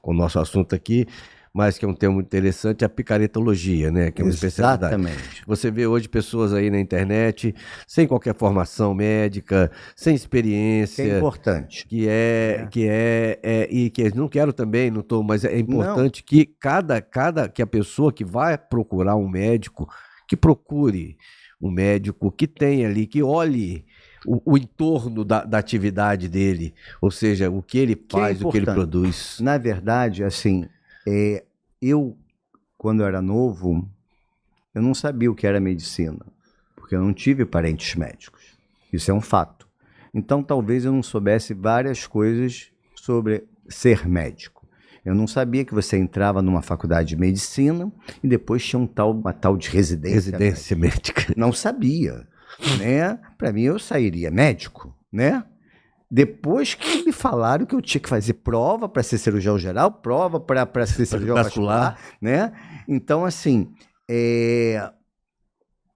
Speaker 1: o nosso assunto aqui, mas que é um tema muito interessante, a picaretologia, né? Que é uma especialidade.
Speaker 2: Exatamente.
Speaker 1: Você vê hoje pessoas aí na internet, sem qualquer formação médica, sem experiência.
Speaker 2: Que é importante.
Speaker 1: E que não quero também, não estou, mas é importante que que a pessoa que vai procurar um médico, que procure um médico que tenha ali, que olhe o entorno da atividade dele, ou seja, o que ele faz, o que ele produz.
Speaker 2: Na verdade, assim... eu, quando eu era novo, eu não sabia o que era medicina, porque eu não tive parentes médicos. Isso é um fato. Então, talvez eu não soubesse várias coisas sobre ser médico. Eu não sabia que você entrava numa faculdade de medicina e depois tinha uma tal de residência
Speaker 1: médica.
Speaker 2: Não sabia, né? Para mim, eu sairia médico, né? Depois que me falaram que eu tinha que fazer prova para ser cirurgião geral, prova para ser cirurgião vascular, né? Então, assim,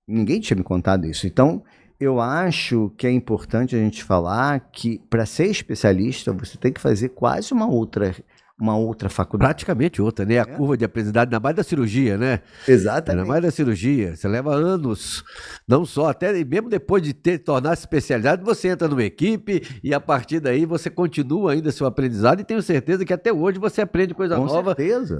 Speaker 2: ninguém tinha me contado isso. Então, eu acho que é importante a gente falar que para ser especialista, você tem que fazer quase uma outra faculdade.
Speaker 1: Praticamente outra, né? A curva de aprendizagem, ainda mais da cirurgia, né?
Speaker 2: Exatamente.
Speaker 1: Ainda mais da cirurgia. Você leva anos, não só, até mesmo depois de tornar-se especialidade, você entra numa equipe e a partir daí você continua ainda seu aprendizado e tenho certeza que até hoje você aprende coisa nova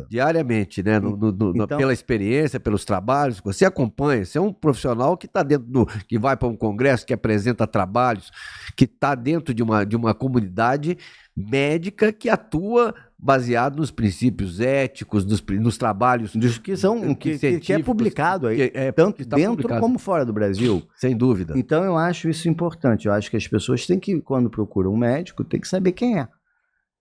Speaker 1: diariamente, né? Então, pela experiência, pelos trabalhos, você acompanha, você é um profissional que está dentro que vai para um congresso, que apresenta trabalhos, que está dentro de uma comunidade médica que atua baseado nos princípios éticos, nos trabalhos
Speaker 2: que é publicado aí, tanto dentro como fora do Brasil.
Speaker 1: Sem dúvida.
Speaker 2: Então eu acho isso importante. Eu acho que as pessoas têm que, quando procuram um médico, tem que saber quem é,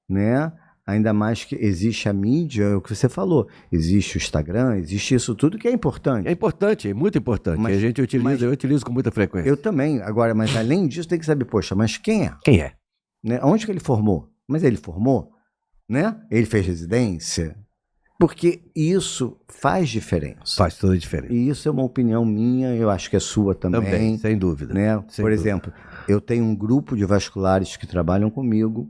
Speaker 2: né? Ainda mais que existe a mídia, é o que você falou, existe o Instagram, existe isso tudo que é importante.
Speaker 1: É importante, é muito importante. Mas, eu utilizo com muita frequência.
Speaker 2: Eu também. Agora, mas além disso, tem que saber, poxa, mas quem é?
Speaker 1: Quem é?
Speaker 2: Né? Onde que ele formou? Mas ele formou? Né? Ele fez residência? Porque isso faz diferença.
Speaker 1: Faz toda a diferença.
Speaker 2: E isso é uma opinião minha, eu acho que é sua também.
Speaker 1: Sem dúvida.
Speaker 2: Né? Por exemplo, eu tenho um grupo de vasculares que trabalham comigo,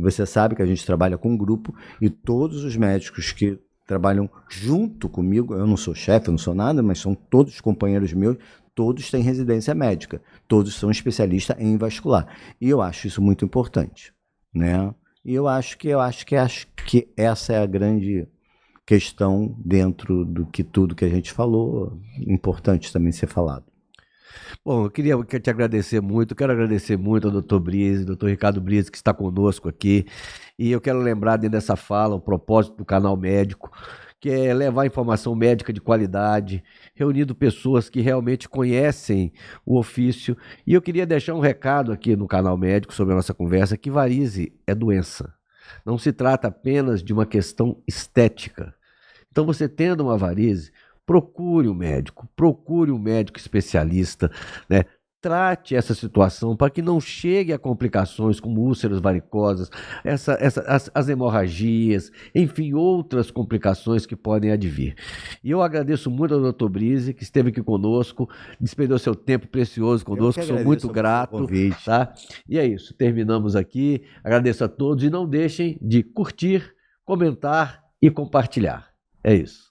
Speaker 2: você sabe que a gente trabalha com um grupo, e todos os médicos que trabalham junto comigo, eu não sou chefe, eu não sou nada, mas são todos companheiros meus, todos têm residência médica, todos são especialistas em vascular. E eu acho isso muito importante, né? E eu acho que essa é a grande questão dentro do que tudo que a gente falou, importante também ser falado.
Speaker 1: Bom, eu queria te agradecer muito, quero agradecer muito ao doutor Brise, doutor Ricardo Brise, que está conosco aqui, e eu quero lembrar dentro dessa fala o propósito do Canal Médico, que é levar informação médica de qualidade, reunindo pessoas que realmente conhecem o ofício, e eu queria deixar um recado aqui no Canal Médico sobre a nossa conversa, que varíze é doença, não se trata apenas de uma questão estética. Então você tendo uma varize, procure um médico especialista, né? Trate essa situação para que não chegue a complicações como úlceras varicosas, as hemorragias, enfim, outras complicações que podem advir. E eu agradeço muito ao Dr. Brise, que esteve aqui conosco, despendeu seu tempo precioso conosco, sou muito grato. Tá? E é isso, terminamos aqui, agradeço a todos e não deixem de curtir, comentar e compartilhar. É isso.